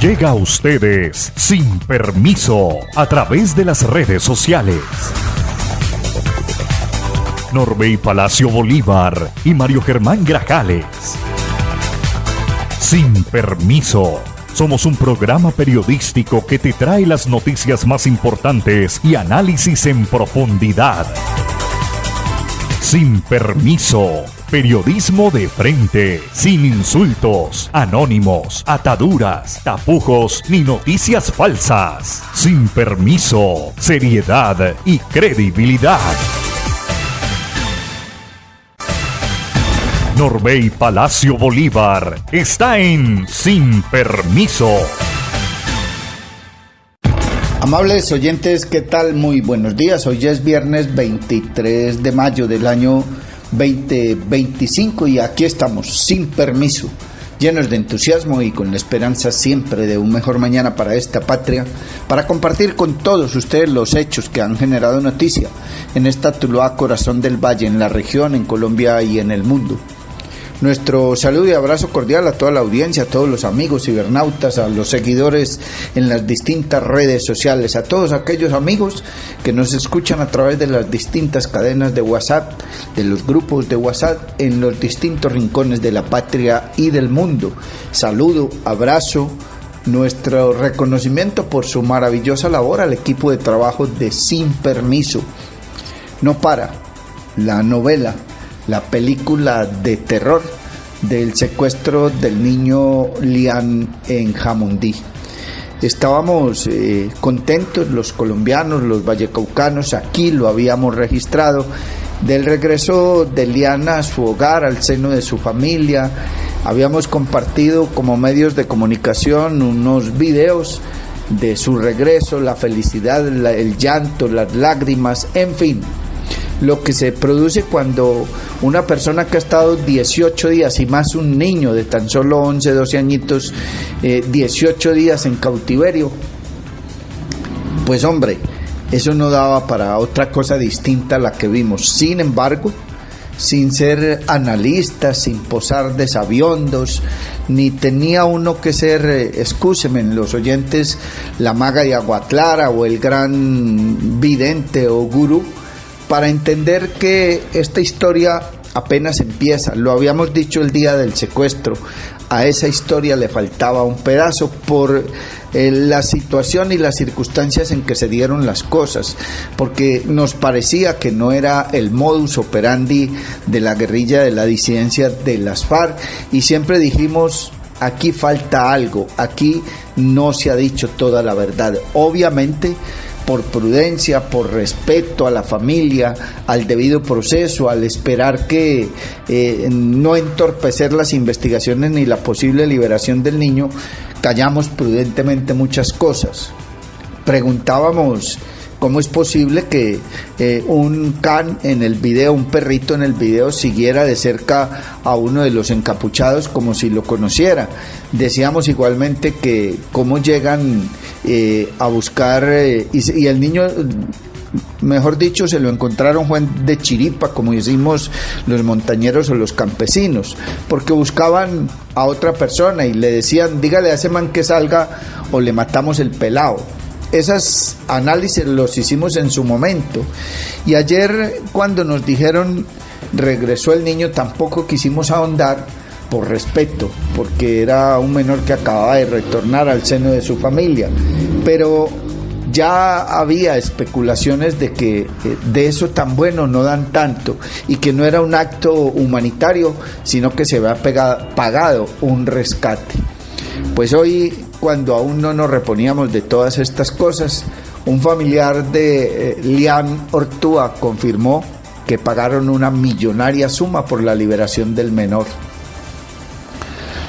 Llega a ustedes sin permiso a través de las redes sociales. Norbey Palacio Bolívar y Mario Germán Grajales. Sin permiso. Somos un programa periodístico que te trae las noticias más importantes y análisis en profundidad. Sin permiso. Periodismo de frente, sin insultos, anónimos, ataduras, tapujos ni noticias falsas. Sin permiso, seriedad y credibilidad. Norbey Palacio Bolívar está en Sin Permiso. Amables oyentes, ¿qué tal? Muy buenos días. Hoy es viernes 23 de mayo del año 2025 y aquí estamos, sin permiso, llenos de entusiasmo y con la esperanza siempre de un mejor mañana para esta patria, para compartir con todos ustedes los hechos que han generado noticia en esta Tuluá, corazón del valle, en la región, en Colombia y en el mundo. Nuestro saludo y abrazo cordial a toda la audiencia, a todos los amigos cibernautas, a los seguidores en las distintas redes sociales, a todos aquellos amigos que nos escuchan a través de las distintas cadenas de WhatsApp, de los grupos de WhatsApp en los distintos rincones de la patria y del mundo. Saludo, abrazo, nuestro reconocimiento por su maravillosa labor al equipo de trabajo de Sin Permiso. No para la novela, la película de terror del secuestro del niño Lian en Jamundí. Estábamos contentos los colombianos, los vallecaucanos, aquí lo habíamos registrado, del regreso de Lian a su hogar, al seno de su familia. Habíamos compartido como medios de comunicación unos videos de su regreso, la felicidad, el llanto, las lágrimas, en fin. Lo que se produce cuando una persona que ha estado 18 días y más un niño de tan solo 11, 12 añitos, 18 días en cautiverio, pues hombre, eso no daba para otra cosa distinta a la que vimos. Sin embargo, sin ser analistas, sin posar de sabiondos, ni tenía uno que ser, excúsenme los oyentes, la maga de Agua Clara o el gran vidente o gurú, para entender que esta historia apenas empieza. Lo habíamos dicho el día del secuestro, a esa historia le faltaba un pedazo por la situación y las circunstancias en que se dieron las cosas, porque nos parecía que no era el modus operandi de la guerrilla de la disidencia de las FARC, y siempre dijimos, aquí falta algo, aquí no se ha dicho toda la verdad. Obviamente, por prudencia, por respeto a la familia, al debido proceso, al esperar que no entorpecer las investigaciones ni la posible liberación del niño, callamos prudentemente muchas cosas. Preguntábamos cómo es posible que un can en el video, un perrito en el video, siguiera de cerca a uno de los encapuchados como si lo conociera. Decíamos igualmente que cómo llegan a buscar y el niño, mejor dicho, se lo encontraron fue de chiripa, como decimos los montañeros o los campesinos, porque buscaban a otra persona y le decían, dígale a ese man que salga o le matamos el pelao. Esos análisis los hicimos en su momento, y ayer cuando nos dijeron regresó el niño tampoco quisimos ahondar por respeto, porque era un menor que acababa de retornar al seno de su familia, pero ya había especulaciones de que de eso tan bueno no dan tanto, y que no era un acto humanitario, sino que se había pagado un rescate. Pues hoy, cuando aún no nos reponíamos de todas estas cosas, un familiar de Lian Ortúa confirmó que pagaron una millonaria suma por la liberación del menor.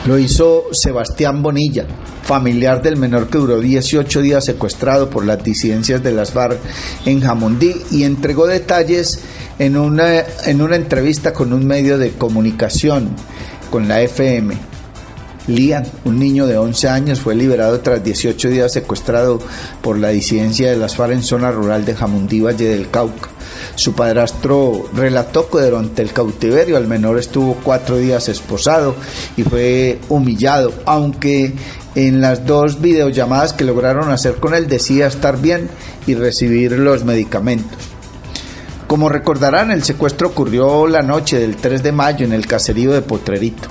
Lo hizo Sebastián Bonilla, familiar del menor que duró 18 días secuestrado por las disidencias de las FARC en Jamundí, y entregó detalles en una entrevista con un medio de comunicación, con la FM. Lian, un niño de 11 años, fue liberado tras 18 días secuestrado por la disidencia de las FARC en zona rural de Jamundí, Valle del Cauca. Su padrastro relató que durante el cautiverio el menor estuvo 4 días esposado y fue humillado, aunque en las 2 videollamadas que lograron hacer con él decía estar bien y recibir los medicamentos. Como recordarán, el secuestro ocurrió la noche del 3 de mayo en el caserío de Potrerito.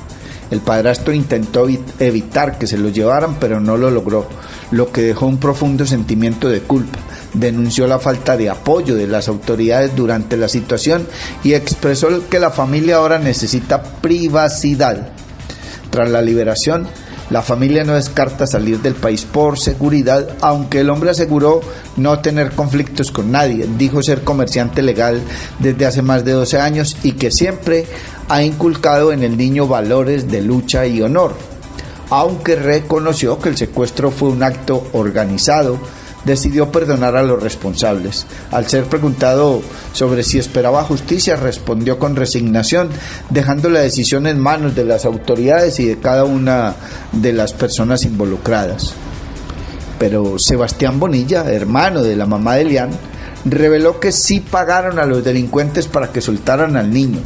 El padrastro intentó evitar que se lo llevaran, pero no lo logró, lo que dejó un profundo sentimiento de culpa. Denunció la falta de apoyo de las autoridades durante la situación y expresó que la familia ahora necesita privacidad. Tras la liberación, la familia no descarta salir del país por seguridad, aunque el hombre aseguró no tener conflictos con nadie. Dijo ser comerciante legal desde hace más de 12 años y que siempre ha inculcado en el niño valores de lucha y honor. Aunque reconoció que el secuestro fue un acto organizado, decidió perdonar a los responsables. Al ser preguntado sobre si esperaba justicia, respondió con resignación, dejando la decisión en manos de las autoridades y de cada una de las personas involucradas. Pero Sebastián Bonilla, hermano de la mamá de Elian, reveló que sí pagaron a los delincuentes para que soltaran al niño.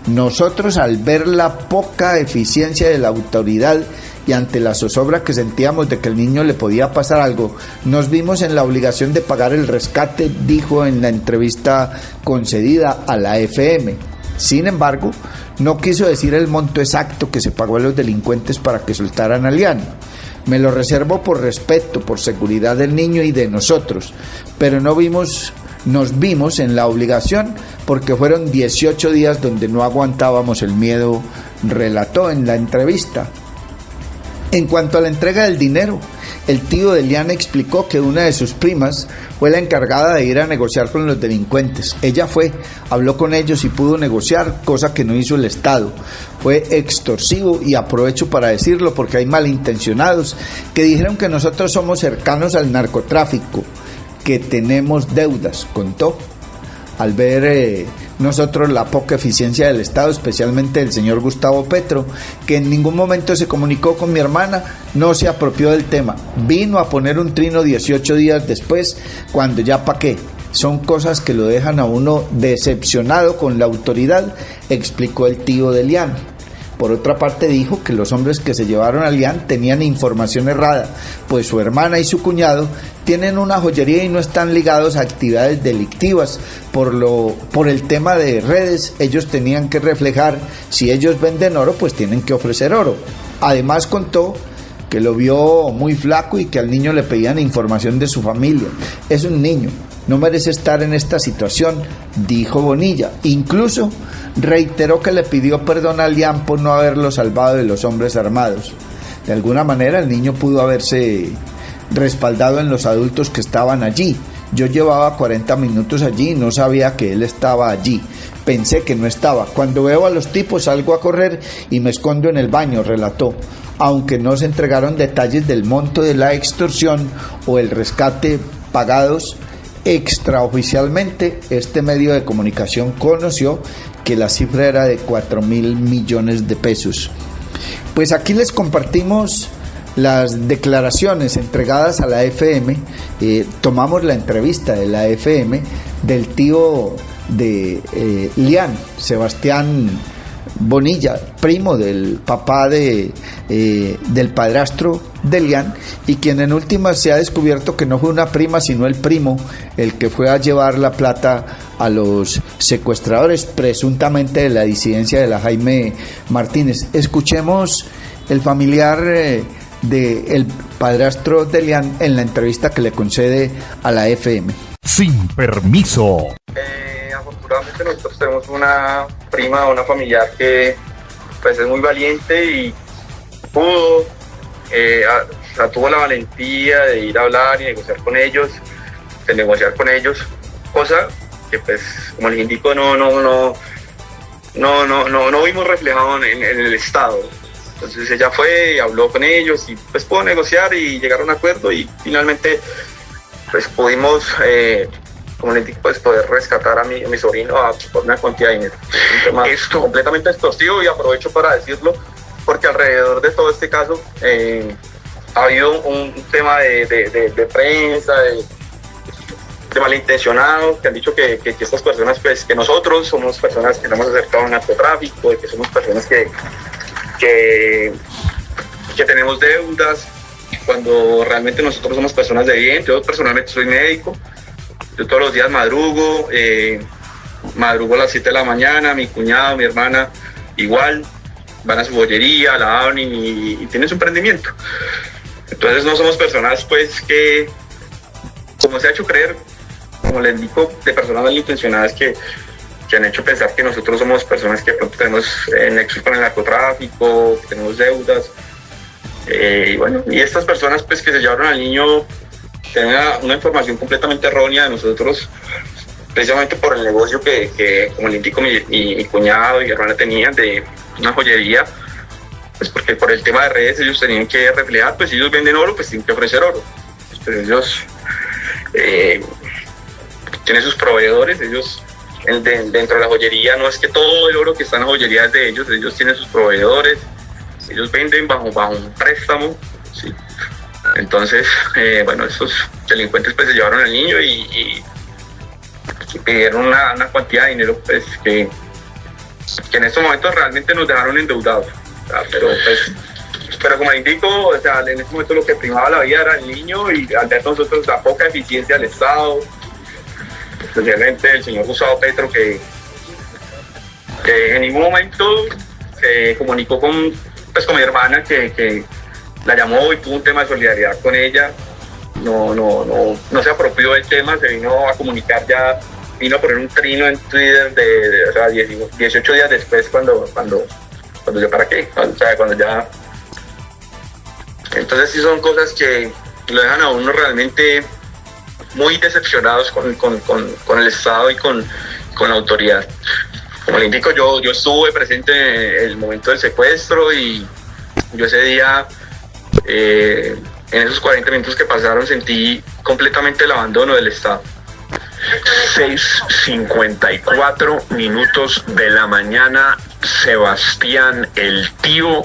Nosotros, al ver la poca eficiencia de la autoridad y ante la zozobra que sentíamos de que el niño le podía pasar algo, nos vimos en la obligación de pagar el rescate, dijo en la entrevista concedida a la FM. Sin embargo, no quiso decir el monto exacto que se pagó a los delincuentes para que soltaran a Elian. Me lo reservo por respeto, por seguridad del niño y de nosotros, pero nos vimos en la obligación porque fueron 18 días donde no aguantábamos el miedo, relató en la entrevista. En cuanto a la entrega del dinero, el tío de Elian explicó que una de sus primas fue la encargada de ir a negociar con los delincuentes. Ella habló con ellos y pudo negociar, cosa que no hizo el Estado. Fue extorsivo, y aprovecho para decirlo porque hay malintencionados que dijeron que nosotros somos cercanos al narcotráfico, que tenemos deudas, contó. Al ver nosotros la poca eficiencia del Estado, especialmente del señor Gustavo Petro, que en ningún momento se comunicó con mi hermana, no se apropió del tema, vino a poner un trino 18 días después, cuando ya pa' qué. Son cosas que lo dejan a uno decepcionado con la autoridad, explicó el tío de Elian. Por otra parte, dijo que los hombres que se llevaron a Elian tenían información errada, pues su hermana y su cuñado tienen una joyería y no están ligados a actividades delictivas. Por el tema de redes, ellos tenían que reflejar, si ellos venden oro, pues tienen que ofrecer oro. Además, contó que lo vio muy flaco y que al niño le pedían información de su familia. Es un niño, no merece estar en esta situación, dijo Bonilla. Incluso reiteró que le pidió perdón a Elian por no haberlo salvado de los hombres armados. De alguna manera el niño pudo haberse respaldado en los adultos que estaban allí. Yo llevaba 40 minutos allí y no sabía que él estaba allí. Pensé que no estaba. Cuando veo a los tipos salgo a correr y me escondo en el baño, relató. Aunque no se entregaron detalles del monto de la extorsión o el rescate pagados extraoficialmente, este medio de comunicación conoció que la cifra era de 4.000 millones de pesos. Pues aquí les compartimos las declaraciones entregadas a la FM. Tomamos la entrevista de la FM del tío de Elian, Sebastián Bonilla, primo del papá del padrastro de Elian, y quien en últimas se ha descubierto que no fue una prima sino el primo el que fue a llevar la plata a los secuestradores, presuntamente de la disidencia de la Jaime Martínez. Escuchemos el familiar del padrastro de Elian en la entrevista que le concede a la FM. Sin permiso. Afortunadamente nosotros tenemos una prima, una familiar que pues es muy valiente y tuvo la valentía de ir a hablar y negociar con ellos, cosa que pues como les indico no vimos reflejado en el Estado. Entonces ella fue y habló con ellos y pues pudo negociar y llegar a un acuerdo y finalmente pues pudimos como les digo, pues poder rescatar a mi sobrino por una cantidad de dinero. Un tema completamente extorsivo, y aprovecho para decirlo porque alrededor de todo este caso ha habido un tema de prensa, malintencionados, que han dicho que estas personas, pues que nosotros somos personas que no hemos acercado al narcotráfico, que somos personas que tenemos deudas, cuando realmente nosotros somos personas de bien. Yo personalmente soy médico, yo todos los días madrugo a las 7 de la mañana, mi cuñado, mi hermana igual, van a su bollería, la abren y tienen su emprendimiento. Entonces no somos personas pues que, como se ha hecho creer, como les digo, de personas malintencionadas que han hecho pensar que nosotros somos personas que de pronto tenemos nexos con el narcotráfico, que tenemos deudas. Y bueno, y estas personas pues que se llevaron al niño tienen una información completamente errónea de nosotros, precisamente por el negocio que como le indico, mi cuñado y mi hermana tenían de una joyería, pues porque por el tema de redes ellos tenían que reflejar, pues si ellos venden oro, pues tienen que ofrecer oro. Pues ellos tienen sus proveedores, ellos dentro de la joyería no es que todo el oro que está en la joyería es de ellos tienen sus proveedores, ellos venden bajo un préstamo, ¿sí? Entonces, bueno, esos delincuentes pues se llevaron al niño y pidieron una cantidad de dinero pues que en estos momentos realmente nos dejaron endeudados, pero como indico, o sea, en este momento lo que primaba la vida era el niño, y al ver nosotros la poca eficiencia del Estado, especialmente el señor Gustavo Petro, que en ningún momento se comunicó con mi hermana, que la llamó y tuvo un tema de solidaridad con ella, no se apropió del tema, se vino a comunicar ya, vino a poner un trino en Twitter o sea, 18 días después cuando yo para qué, o sea, cuando ya. Entonces sí son cosas que lo dejan a uno realmente muy decepcionados con el Estado y con la autoridad. Como le indico, yo estuve presente en el momento del secuestro, y yo ese día, en esos 40 minutos que pasaron, sentí completamente el abandono del Estado. 6:54 minutos de la mañana, Sebastián, el tío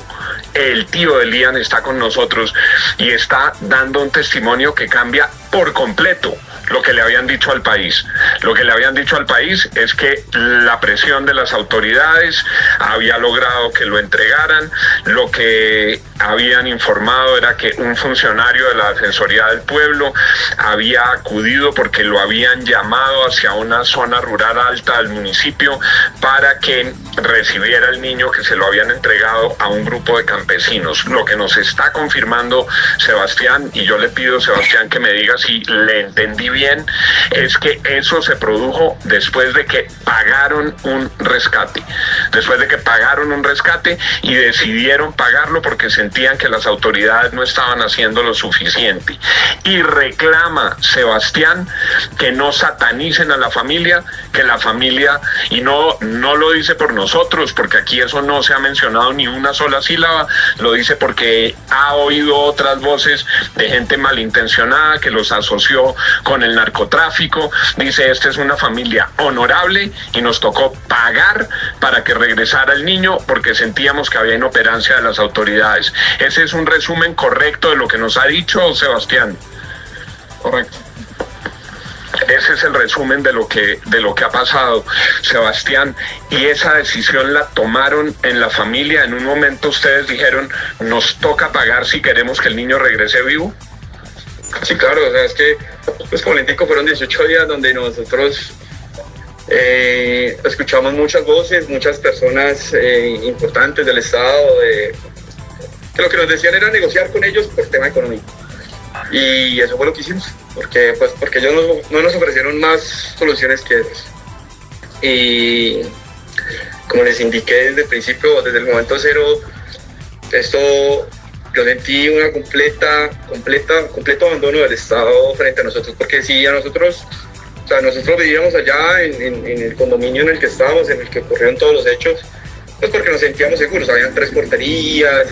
de Lian, está con nosotros y está dando un testimonio que cambia por completo lo que le habían dicho al país. Lo que le habían dicho al país es que la presión de las autoridades había logrado que lo entregaran. Lo que habían informado era que un funcionario de la Defensoría del Pueblo había acudido porque lo habían llamado hacia una zona rural alta del municipio para que recibiera al niño, que se lo habían entregado a un grupo de campesinos. Lo que nos está confirmando Sebastián, y yo le pido, Sebastián, que me diga si le entendí bien, es que eso se produjo después de que pagaron un rescate. Después de que pagaron un rescate y decidieron pagarlo porque sentían que las autoridades no estaban haciendo lo suficiente. Y reclama Sebastián que no satanicen a la familia, que la familia, y no lo dice por nosotros, porque aquí eso no se ha mencionado ni una sola sílaba, lo dice porque ha oído otras voces de gente malintencionada que los asoció con el narcotráfico. Dice, esta es una familia honorable y nos tocó pagar para que regresara el niño porque sentíamos que había inoperancia de las autoridades. Ese es un resumen correcto de lo que nos ha dicho Sebastián. Correcto. Ese es el resumen de lo que ha pasado, Sebastián. Y esa decisión la tomaron en la familia. En un momento ustedes dijeron, nos toca pagar si queremos que el niño regrese vivo. Sí, claro, o sea, es que, pues como les digo, fueron 18 días donde nosotros escuchamos muchas voces, muchas personas importantes del Estado, que lo que nos decían era negociar con ellos por tema económico. Y eso fue lo que hicimos, porque ellos no nos ofrecieron más soluciones que esas. Y como les indiqué desde el principio, desde el momento cero, yo sentí una completo abandono del Estado frente a nosotros, porque si a nosotros vivíamos allá en el condominio en el que estábamos, en el que ocurrieron todos los hechos, pues porque nos sentíamos seguros. Habían 3 porterías,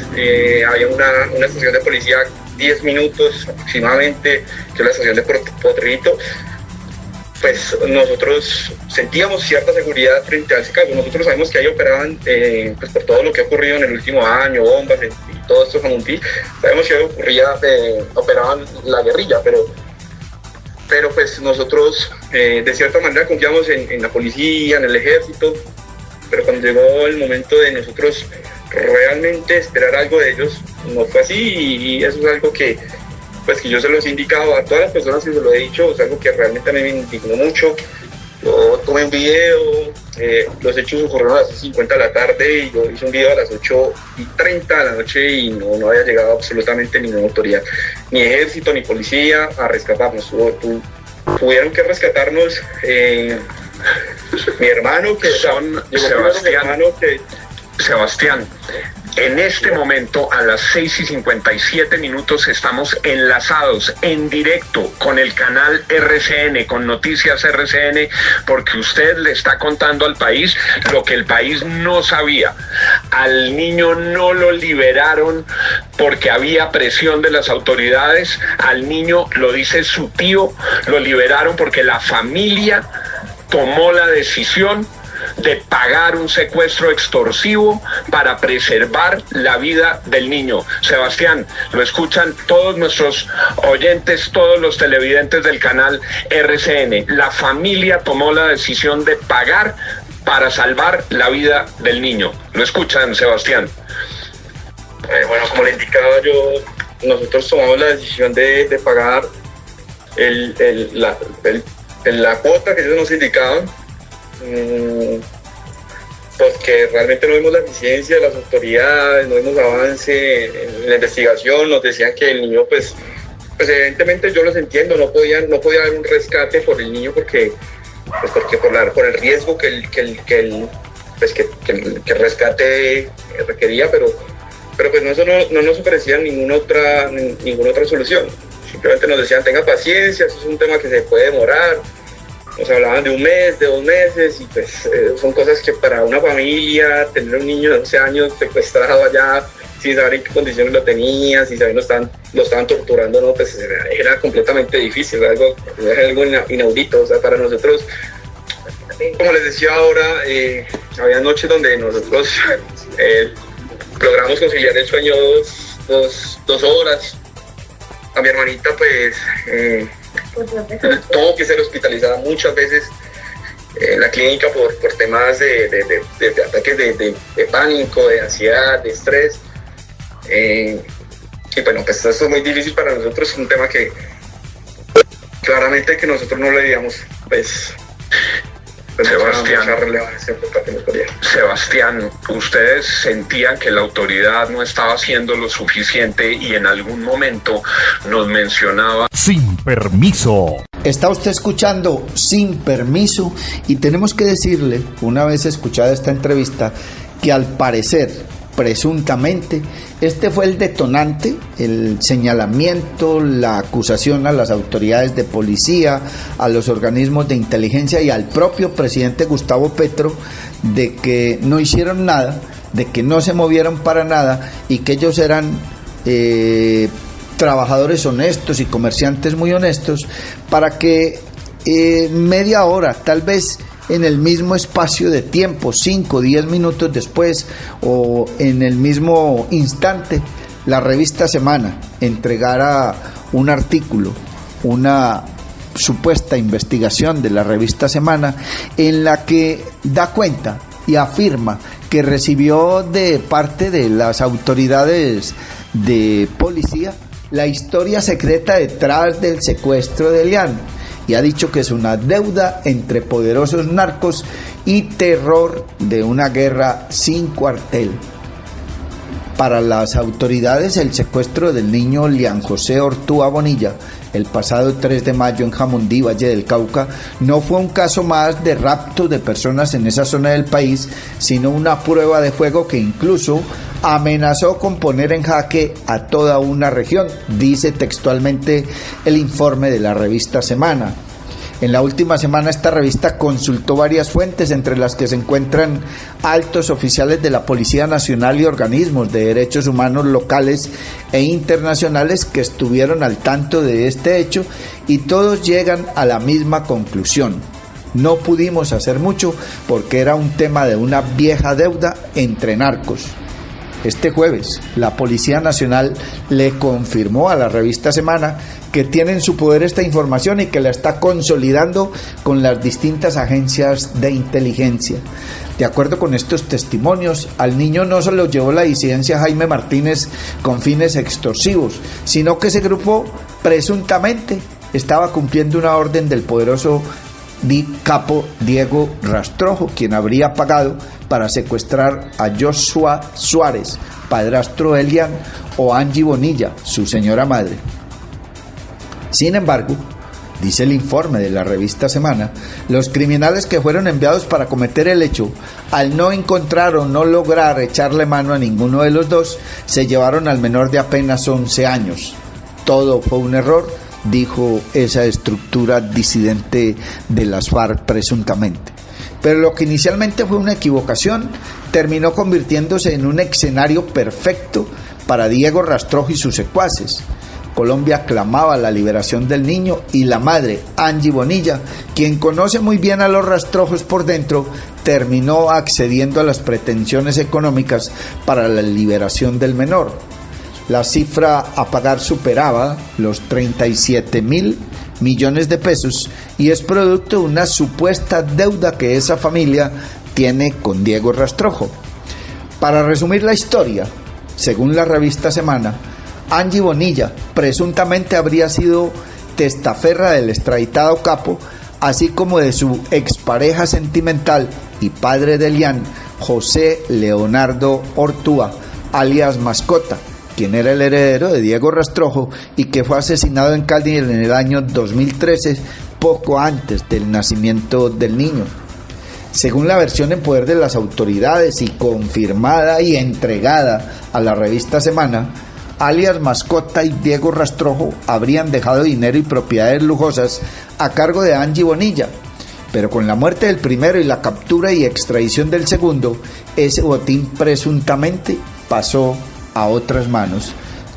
había una estación de policía 10 minutos aproximadamente, que es la estación de Potrito. Pues nosotros sentíamos cierta seguridad frente a ese caso. Nosotros sabemos que ahí operaban, pues por todo lo que ha ocurrido en el último año, bombas y todo esto, sabemos que operaban la guerrilla, pero pero pues nosotros de cierta manera confiamos en la policía, en el ejército, pero cuando llegó el momento de nosotros realmente esperar algo de ellos, no fue así, y eso es algo que pues que yo se los he indicado a todas las personas que se lo he dicho, es algo que realmente a mí me indignó mucho. Yo tomé un video, los hechos ocurrieron a las 6:50 de la tarde y yo hice un video a las 8:30 de la noche y no había llegado absolutamente ninguna autoridad, ni ejército, ni policía a rescatarnos. Tuvieron que rescatarnos mi hermano, que Sebastián, en este momento a las 6:57 estamos enlazados en directo con el canal RCN, con Noticias RCN, porque usted le está contando al país lo que el país no sabía. Al niño no lo liberaron porque había presión de las autoridades, al niño, lo dice su tío, lo liberaron porque la familia tomó la decisión de pagar un secuestro extorsivo para preservar la vida del niño. Sebastián, lo escuchan todos nuestros oyentes, todos los televidentes del canal RCN. La familia tomó la decisión de pagar para salvar la vida del niño. ¿Lo escuchan, Sebastián? Bueno, como le indicaba yo, nosotros tomamos la decisión de pagar la cuota que ellos nos indicaban, porque realmente no vimos la eficiencia de las autoridades, no vimos avance en la investigación. Nos decían que el niño, pues evidentemente yo los entiendo, no podía haber un rescate por el niño porque por el riesgo que el rescate requería, pero pues eso no nos ofrecían ninguna otra solución. Simplemente nos decían, tenga paciencia, eso es un tema que se puede demorar. Nos hablaban de un mes, de 2 meses, y pues son cosas que para una familia, tener un niño de 11 años secuestrado allá, sin saber en qué condiciones lo tenían, sin saber lo estaban torturando, no, pues era completamente difícil, era algo inaudito. O sea, para nosotros, como les decía ahora, había noches donde nosotros logramos conciliar el sueño 2 horas. A mi hermanita, pues, tuvo que ser hospitalizada muchas veces en la clínica por temas de ataques de pánico, de ansiedad, de estrés. Y bueno, pues esto es muy difícil para nosotros, es un tema que claramente que nosotros no le digamos, pues Sebastián, ustedes sentían que la autoridad no estaba haciendo lo suficiente y en algún momento nos mencionaba Sin Permiso. Está usted escuchando Sin Permiso, y tenemos que decirle, una vez escuchada esta entrevista, que al parecer, presuntamente, este fue el detonante, el señalamiento, la acusación a las autoridades de policía, a los organismos de inteligencia y al propio presidente Gustavo Petro, de que no hicieron nada, de que no se movieron para nada y que ellos eran trabajadores honestos y comerciantes muy honestos, para que media hora, tal vez en el mismo espacio de tiempo, 5 o 10 minutos después, o en el mismo instante, la revista Semana entregara un artículo, una supuesta investigación de la revista Semana, en la que da cuenta y afirma que recibió de parte de las autoridades de policía la historia secreta detrás del secuestro de Elian, y ha dicho que es una deuda entre poderosos narcos y terror de una guerra sin cuartel. Para las autoridades, el secuestro del niño Lian José Ortúa Bonilla el pasado 3 de mayo en Jamundí, Valle del Cauca, no fue un caso más de rapto de personas en esa zona del país, sino una prueba de fuego que incluso amenazó con poner en jaque a toda una región, dice textualmente el informe de la revista Semana. En la última semana esta revista consultó varias fuentes, entre las que se encuentran altos oficiales de la Policía Nacional y organismos de derechos humanos locales e internacionales que estuvieron al tanto de este hecho, y todos llegan a la misma conclusión: no pudimos hacer mucho porque era un tema de una vieja deuda entre narcos. Este jueves, la Policía Nacional le confirmó a la revista Semana que tiene en su poder esta información y que la está consolidando con las distintas agencias de inteligencia. De acuerdo con estos testimonios, al niño no se lo llevó la disidencia Jaime Martínez con fines extorsivos, sino que ese grupo presuntamente estaba cumpliendo una orden del poderoso capo Diego Rastrojo, quien habría pagado para secuestrar a Joshua Suárez, padrastro de Elian, o Angie Bonilla, su señora madre. Sin embargo, dice el informe de la revista Semana, los criminales que fueron enviados para cometer el hecho, al no encontrar o no lograr echarle mano a ninguno de los dos, se llevaron al menor de apenas 11 años. Todo fue un error, dijo esa estructura disidente de las FARC presuntamente. Pero lo que inicialmente fue una equivocación terminó convirtiéndose en un escenario perfecto para Diego Rastrojo y sus secuaces. Colombia clamaba la liberación del niño y la madre, Angie Bonilla, quien conoce muy bien a los Rastrojos por dentro, terminó accediendo a las pretensiones económicas para la liberación del menor. La cifra a pagar superaba los 37.000 millones de pesos y es producto de una supuesta deuda que esa familia tiene con Diego Rastrojo. Para resumir la historia, según la revista Semana, Angie Bonilla presuntamente habría sido testaferra del extraditado capo, así como de su expareja sentimental y padre de Elian, José Leonardo Ortúa, alias Mascota, quien era el heredero de Diego Rastrojo y que fue asesinado en Cali en el año 2013, poco antes del nacimiento del niño. Según la versión en poder de las autoridades y confirmada y entregada a la revista Semana, alias Mascota y Diego Rastrojo habrían dejado dinero y propiedades lujosas a cargo de Angie Bonilla, pero con la muerte del primero y la captura y extradición del segundo, ese botín presuntamente pasó a otras manos.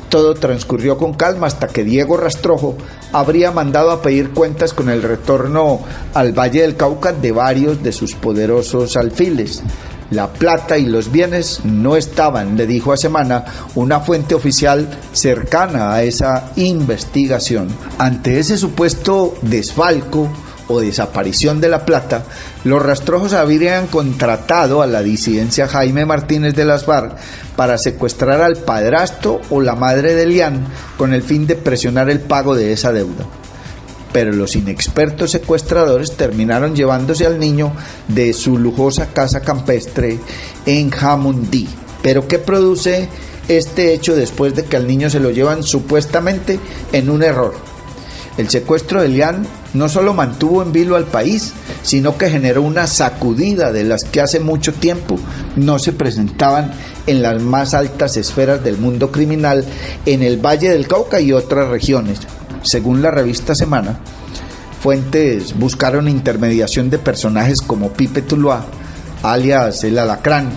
Todo transcurrió con calma hasta que Diego Rastrojo habría mandado a pedir cuentas con el retorno al Valle del Cauca de varios de sus poderosos alfiles. La plata y los bienes no estaban, le dijo a Semana una fuente oficial cercana a esa investigación. Ante ese supuesto desfalco o desaparición de la plata, los Rastrojos habrían contratado a la disidencia Jaime Martínez de las FARC para secuestrar al padrastro o la madre de Elian con el fin de presionar el pago de esa deuda. Pero los inexpertos secuestradores terminaron llevándose al niño de su lujosa casa campestre en Jamundí. ¿Pero qué produce este hecho después de que al niño se lo llevan supuestamente en un error? El secuestro de Elian no solo mantuvo en vilo al país, sino que generó una sacudida de las que hace mucho tiempo no se presentaban en las más altas esferas del mundo criminal en el Valle del Cauca y otras regiones. Según la revista Semana, fuentes buscaron intermediación de personajes como Pipe Tuluá, alias El Alacrán,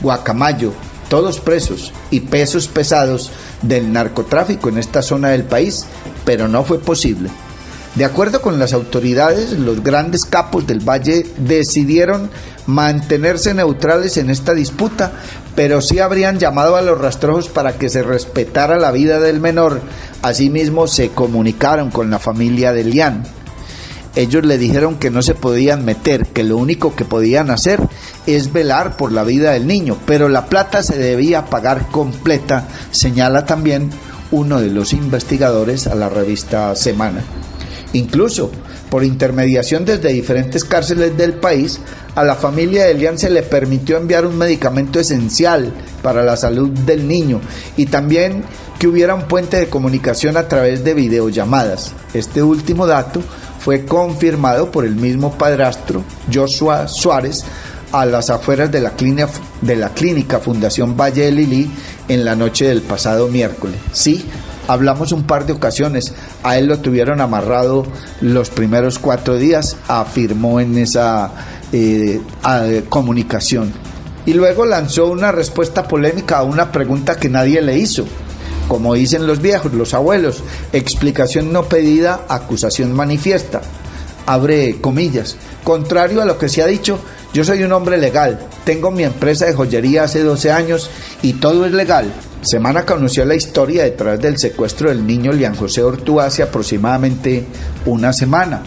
Guacamayo, todos presos y pesos pesados del narcotráfico en esta zona del país, pero no fue posible. De acuerdo con las autoridades, los grandes capos del Valle decidieron mantenerse neutrales en esta disputa, pero sí habrían llamado a los Rastrojos para que se respetara la vida del menor. Asimismo, se comunicaron con la familia de Elian. Ellos le dijeron que no se podían meter, que lo único que podían hacer es velar por la vida del niño, pero la plata se debía pagar completa, señala también uno de los investigadores a la revista Semana. Incluso, por intermediación desde diferentes cárceles del país, a la familia de Elian se le permitió enviar un medicamento esencial para la salud del niño y también que hubiera un puente de comunicación a través de videollamadas. Este último dato fue confirmado por el mismo padrastro, Joshua Suárez, a las afueras de la clínica Fundación Valle de Lili en la noche del pasado miércoles. Sí, hablamos un par de ocasiones, a él lo tuvieron amarrado los primeros 4 días, afirmó en esa comunicación. Y luego lanzó una respuesta polémica a una pregunta que nadie le hizo. Como dicen los viejos, los abuelos, explicación no pedida, acusación manifiesta. Abre comillas. Contrario a lo que se ha dicho, Yo soy un hombre legal, tengo mi empresa de joyería hace 12 años y todo es legal. Semana conoció la historia detrás del secuestro del niño Lian José Ortúa hace aproximadamente una semana.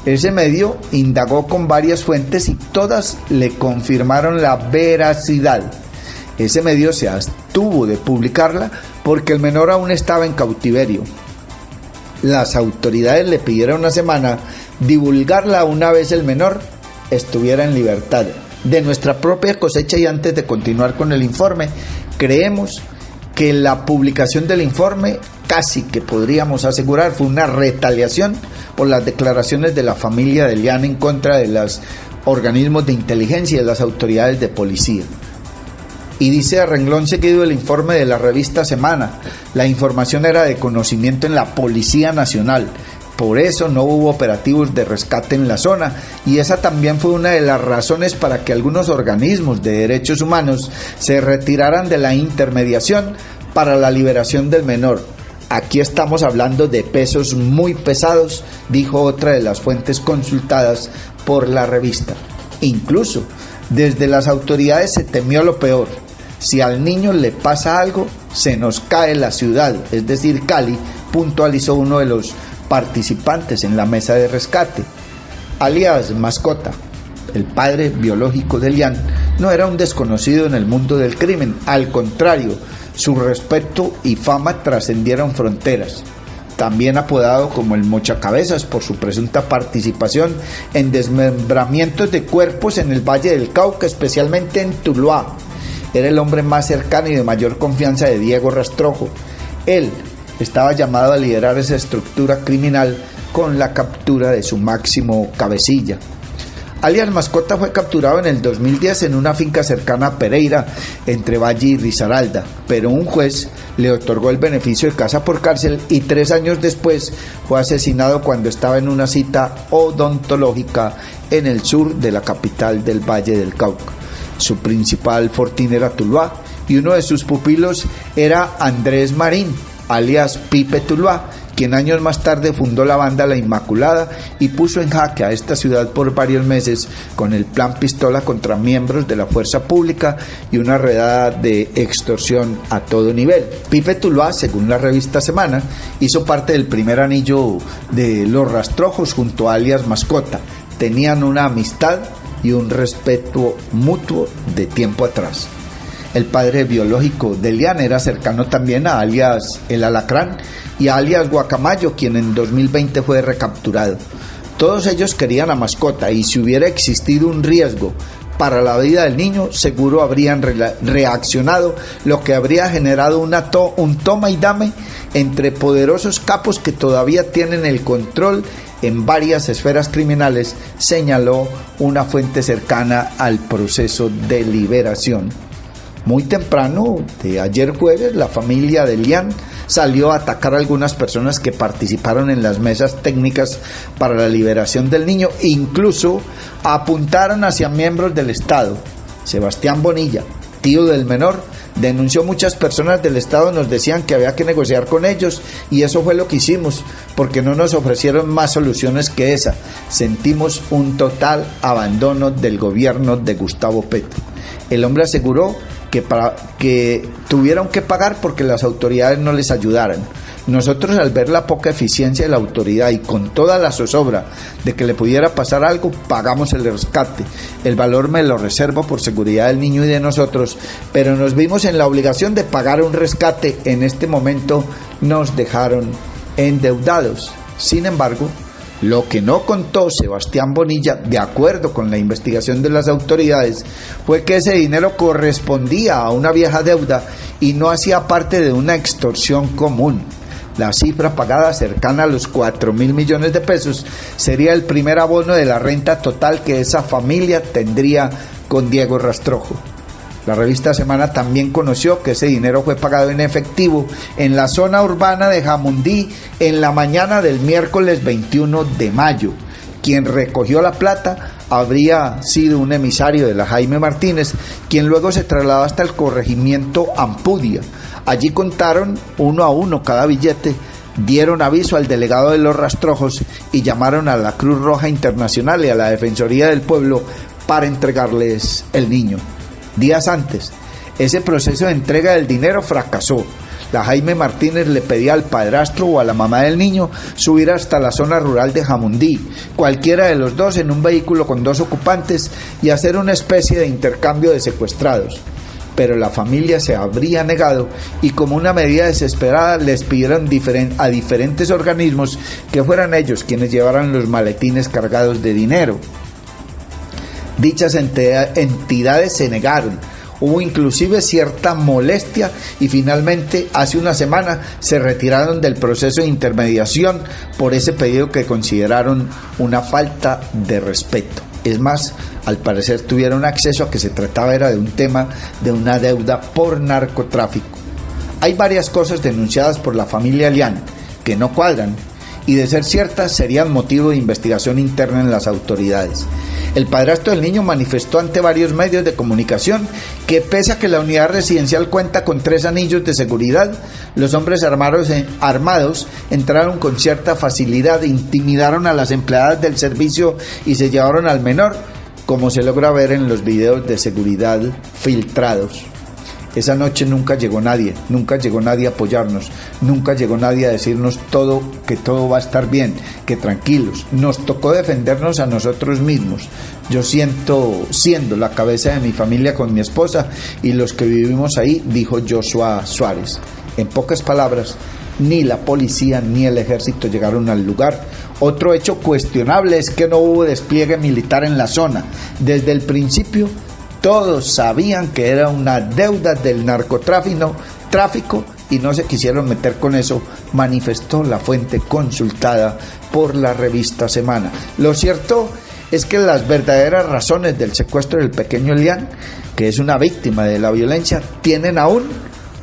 Ese medio indagó con varias fuentes y todas le confirmaron la veracidad. Ese medio se abstuvo de publicarla porque el menor aún estaba en cautiverio. Las autoridades le pidieron una semana divulgarla una vez el menor estuviera en libertad. De nuestra propia cosecha y antes de continuar con el informe, creemos que la publicación del informe casi que podríamos asegurar fue una retaliación por las declaraciones de la familia de Lian en contra de los organismos de inteligencia y de las autoridades de policía. Y dice a renglón seguido el informe de la revista Semana, la información era de conocimiento en la Policía Nacional, por eso no hubo operativos de rescate en la zona, y esa también fue una de las razones para que algunos organismos de derechos humanos se retiraran de la intermediación para la liberación del menor. Aquí estamos hablando de pesos muy pesados, dijo otra de las fuentes consultadas por la revista. Incluso desde las autoridades se temió lo peor. Si al niño le pasa algo, se nos cae la ciudad, es decir, Cali, puntualizó uno de los participantes en la mesa de rescate. Alias Mascota, el padre biológico de Lian, no era un desconocido en el mundo del crimen, al contrario, su respeto y fama trascendieron fronteras. También apodado como el Mochacabezas por su presunta participación en desmembramientos de cuerpos en el Valle del Cauca, especialmente en Tuluá. Era el hombre más cercano y de mayor confianza de Diego Rastrojo. Él estaba llamado a liderar esa estructura criminal con la captura de su máximo cabecilla. Alias Mascota fue capturado en el 2010 en una finca cercana a Pereira, entre Valle y Risaralda, pero un juez le otorgó el beneficio de casa por cárcel y 3 años después fue asesinado cuando estaba en una cita odontológica en el sur de la capital del Valle del Cauca. Su principal fortín era Tuluá y uno de sus pupilos era Andrés Marín, alias Pipe Tuluá, quien años más tarde fundó la banda La Inmaculada y puso en jaque a esta ciudad por varios meses con el plan Pistola contra miembros de la fuerza pública y una redada de extorsión a todo nivel. Pipe Tuluá, según la revista Semana, hizo parte del primer anillo de los Rastrojos junto a alias Mascota. Tenían una amistad y un respeto mutuo de tiempo atrás. El padre biológico de Lian era cercano también a alias El Alacrán y a alias Guacamayo, quien en 2020 fue recapturado. Todos ellos querían a Mascota y si hubiera existido un riesgo para la vida del niño, seguro habrían reaccionado, lo que habría generado un toma y dame entre poderosos capos que todavía tienen el control en varias esferas criminales, señaló una fuente cercana al proceso de liberación. Muy temprano de ayer jueves, la familia de Lian salió a atacar a algunas personas que participaron en las mesas técnicas para la liberación del niño, incluso apuntaron hacia miembros del Estado. Sebastián Bonilla, tío del menor, denunció muchas personas del Estado, nos decían que había que negociar con ellos y eso fue lo que hicimos, porque no nos ofrecieron más soluciones que esa. Sentimos un total abandono del gobierno de Gustavo Petro. El hombre aseguró que tuvieron que pagar porque las autoridades no les ayudaran. Nosotros, al ver la poca eficiencia de la autoridad y con toda la zozobra de que le pudiera pasar algo, pagamos el rescate. El valor me lo reservo por seguridad del niño y de nosotros, pero nos vimos en la obligación de pagar un rescate. En este momento nos dejaron endeudados. Sin embargo, lo que no contó Sebastián Bonilla, de acuerdo con la investigación de las autoridades, fue que ese dinero correspondía a una vieja deuda y no hacía parte de una extorsión común. La cifra pagada, cercana a los 4.000 millones de pesos, sería el primer abono de la renta total que esa familia tendría con Diego Rastrojo. La revista Semana también conoció que ese dinero fue pagado en efectivo en la zona urbana de Jamundí en la mañana del miércoles 21 de mayo. Quien recogió la plata habría sido un emisario de la Jaime Martínez, quien luego se trasladó hasta el corregimiento Ampudia. Allí contaron uno a uno cada billete, dieron aviso al delegado de los Rastrojos y llamaron a la Cruz Roja Internacional y a la Defensoría del Pueblo para entregarles el niño. Días antes, ese proceso de entrega del dinero fracasó. La Jaime Martínez le pedía al padrastro o a la mamá del niño subir hasta la zona rural de Jamundí, cualquiera de los dos en un vehículo con 2 ocupantes, y hacer una especie de intercambio de secuestrados. Pero la familia se habría negado y, como una medida desesperada, les pidieron a diferentes organismos que fueran ellos quienes llevaran los maletines cargados de dinero. Dichas entidades se negaron. Hubo inclusive cierta molestia y finalmente hace una semana se retiraron del proceso de intermediación por ese pedido que consideraron una falta de respeto. Es más, al parecer tuvieron acceso a que se trataba era de un tema de una deuda por narcotráfico. Hay varias cosas denunciadas por la familia Lian que no cuadran y, de ser ciertas, serían motivo de investigación interna en las autoridades. El padrastro del niño manifestó ante varios medios de comunicación que, pese a que la unidad residencial cuenta con 3 anillos de seguridad, los hombres armados entraron con cierta facilidad, intimidaron a las empleadas del servicio y se llevaron al menor, como se logra ver en los videos de seguridad filtrados. Esa noche nunca llegó nadie a apoyarnos, nunca llegó nadie a decirnos que todo va a estar bien, que tranquilos. Nos tocó defendernos a nosotros mismos. Yo siendo la cabeza de mi familia con mi esposa y los que vivimos ahí, dijo Joshua Suárez. En pocas palabras, ni la policía ni el ejército llegaron al lugar. Otro hecho cuestionable es que no hubo despliegue militar en la zona. Desde el principio, todos sabían que era una deuda del narcotráfico y no se quisieron meter con eso, manifestó la fuente consultada por la revista Semana. Lo cierto es que las verdaderas razones del secuestro del pequeño Lian, que es una víctima de la violencia, tienen aún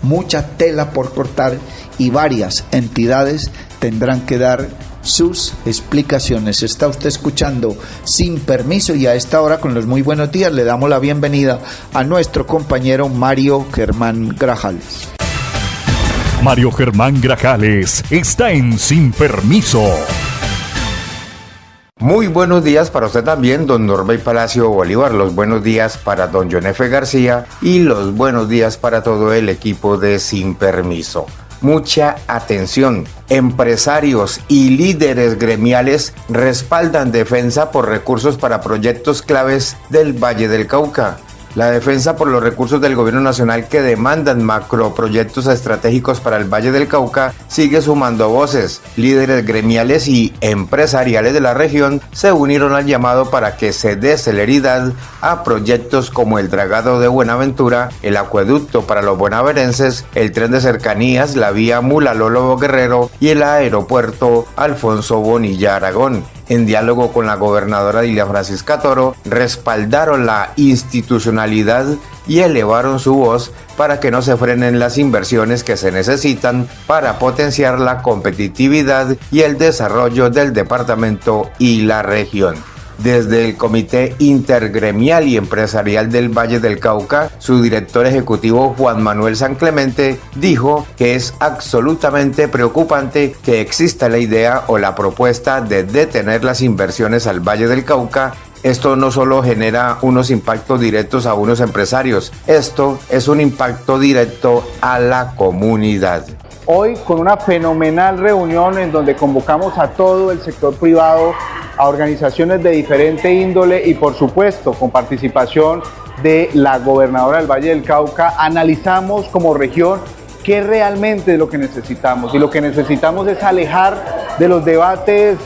mucha tela por cortar y varias entidades tendrán que dar sus explicaciones. Está usted escuchando Sin Permiso y a esta hora, con los muy buenos días, le damos la bienvenida a nuestro compañero Mario Germán Grajales. Mario Germán Grajales está en Sin Permiso. Muy buenos días para usted también, don Norbey Palacio Bolívar. Los buenos días para don John F. García y los buenos días para todo el equipo de Sin Permiso. Mucha atención. Empresarios y líderes gremiales respaldan defensa por recursos para proyectos claves del Valle del Cauca. La defensa por los recursos del gobierno nacional que demandan macroproyectos estratégicos para el Valle del Cauca sigue sumando voces. Líderes gremiales y empresariales de la región se unieron al llamado para que se dé celeridad a proyectos como el dragado de Buenaventura, el acueducto para los bonaverenses, el tren de cercanías, la vía Mula-Lolo Guerrero y el aeropuerto Alfonso Bonilla Aragón. En diálogo con la gobernadora Dilia Francisca Toro, respaldaron la institucionalidad y elevaron su voz para que no se frenen las inversiones que se necesitan para potenciar la competitividad y el desarrollo del departamento y la región. Desde el Comité Intergremial y Empresarial del Valle del Cauca, su director ejecutivo Juan Manuel San Clemente dijo que es absolutamente preocupante que exista la idea o la propuesta de detener las inversiones al Valle del Cauca. Esto no solo genera unos impactos directos a unos empresarios, esto es un impacto directo a la comunidad. Hoy con una fenomenal reunión en donde convocamos a todo el sector privado, a organizaciones de diferente índole y por supuesto con participación de la gobernadora del Valle del Cauca, analizamos como región qué realmente es lo que necesitamos. Y lo que necesitamos es alejar de los debates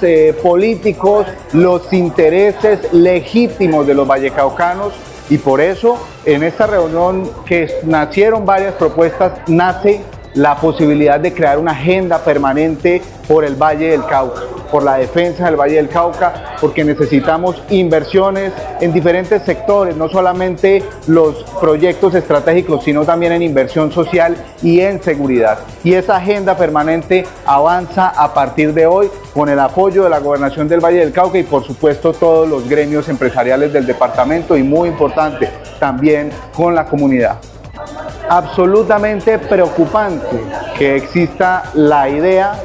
políticos los intereses legítimos de los vallecaucanos, y por eso en esta reunión que nacieron varias propuestas, nace la posibilidad de crear una agenda permanente por el Valle del Cauca, por la defensa del Valle del Cauca, porque necesitamos inversiones en diferentes sectores, no solamente los proyectos estratégicos, sino también en inversión social y en seguridad. Y esa agenda permanente avanza a partir de hoy con el apoyo de la Gobernación del Valle del Cauca y por supuesto todos los gremios empresariales del departamento y, muy importante, también con la comunidad. Absolutamente preocupante que exista la idea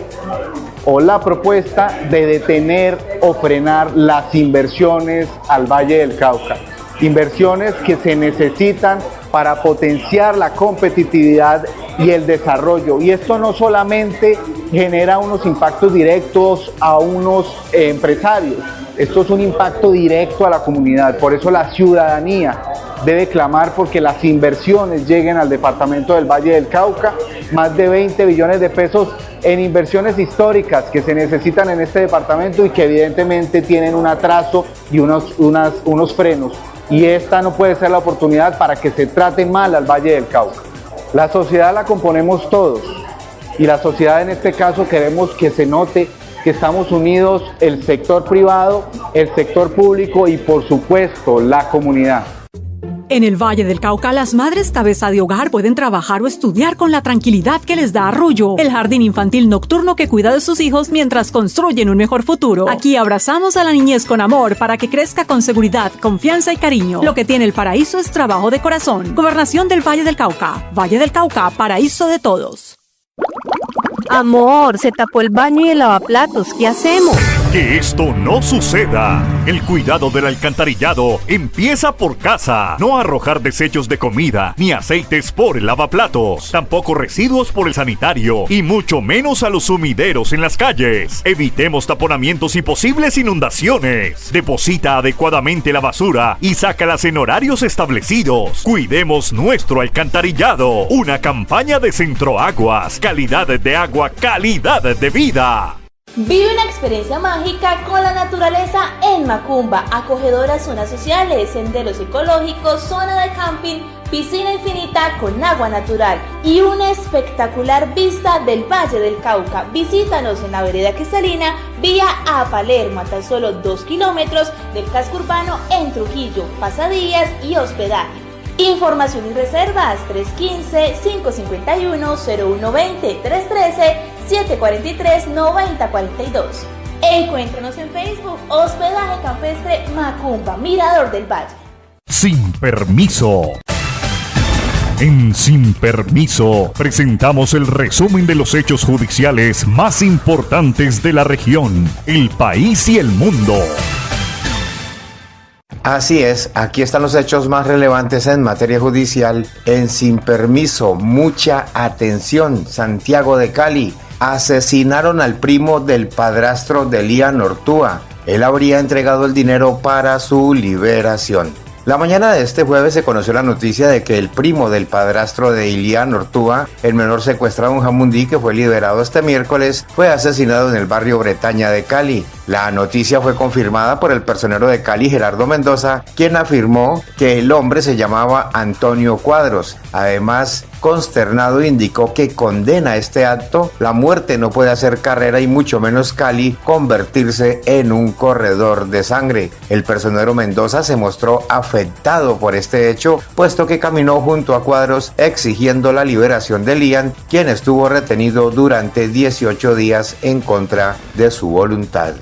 o la propuesta de detener o frenar las inversiones al Valle del Cauca. inversiones que se necesitan para potenciar la competitividad y el desarrollo. Y esto no solamente genera unos impactos directos a unos empresarios, esto es un impacto directo a la comunidad. Por eso la ciudadanía debe clamar porque las inversiones lleguen al departamento del Valle del Cauca, más de 20 billones de pesos en inversiones históricas que se necesitan en este departamento y que evidentemente tienen un atraso y unos frenos. Y esta no puede ser la oportunidad para que se trate mal al Valle del Cauca. La sociedad la componemos todos y la sociedad en este caso queremos que se note que estamos unidos el sector privado, el sector público y por supuesto la comunidad. En el Valle del Cauca, las madres cabeza de hogar pueden trabajar o estudiar con la tranquilidad que les da Arrullo, el jardín infantil nocturno que cuida de sus hijos mientras construyen un mejor futuro. Aquí abrazamos a la niñez con amor para que crezca con seguridad, confianza y cariño. Lo que tiene el paraíso es trabajo de corazón. Gobernación del Valle del Cauca. Valle del Cauca, paraíso de todos. Amor, se tapó el baño y el lavaplatos, ¿qué hacemos? Que esto no suceda. El cuidado del alcantarillado empieza por casa. No arrojar desechos de comida ni aceites por el lavaplatos. Tampoco residuos por el sanitario y mucho menos a los sumideros en las calles. Evitemos taponamientos y posibles inundaciones. Deposita adecuadamente la basura y sácalas en horarios establecidos. Cuidemos nuestro alcantarillado. Una campaña de Centroaguas. Calidad de agua, calidad de vida. Vive una experiencia mágica con la naturaleza en Macumba. Acogedoras zonas sociales, senderos ecológicos, zona de camping, piscina infinita con agua natural y una espectacular vista del Valle del Cauca. Visítanos en la vereda Cristalina, vía a Palermo, a tan solo 2 kilómetros del casco urbano en Trujillo, pasadías y hospedaje. Información y reservas 315-551-0120, 313-743-9042. Encuéntranos en Facebook, Hospedaje Campestre Macumba, Mirador del Valle. Sin permiso. En Sin Permiso presentamos el resumen de los hechos judiciales más importantes de la región, el país y el mundo. Así es, aquí están los hechos más relevantes en materia judicial en Sin Permiso. Mucha atención. Santiago de Cali. Asesinaron al primo del padrastro de Elian Ortúa. Él habría entregado el dinero para su liberación. La mañana de este jueves se conoció la noticia de que el primo del padrastro de Elian Ortúa, el menor secuestrado en Jamundí que fue liberado este miércoles, fue asesinado en el barrio Bretaña de Cali. La noticia fue confirmada por el personero de Cali, Gerardo Mendoza, quien afirmó que el hombre se llamaba Antonio Cuadros. Además, consternado, indicó que condena este acto. La muerte no puede hacer carrera y mucho menos Cali convertirse en un corredor de sangre. El personero Mendoza se mostró afectado por este hecho, puesto que caminó junto a Cuadros exigiendo la liberación de Elian, quien estuvo retenido durante 18 días en contra de su voluntad.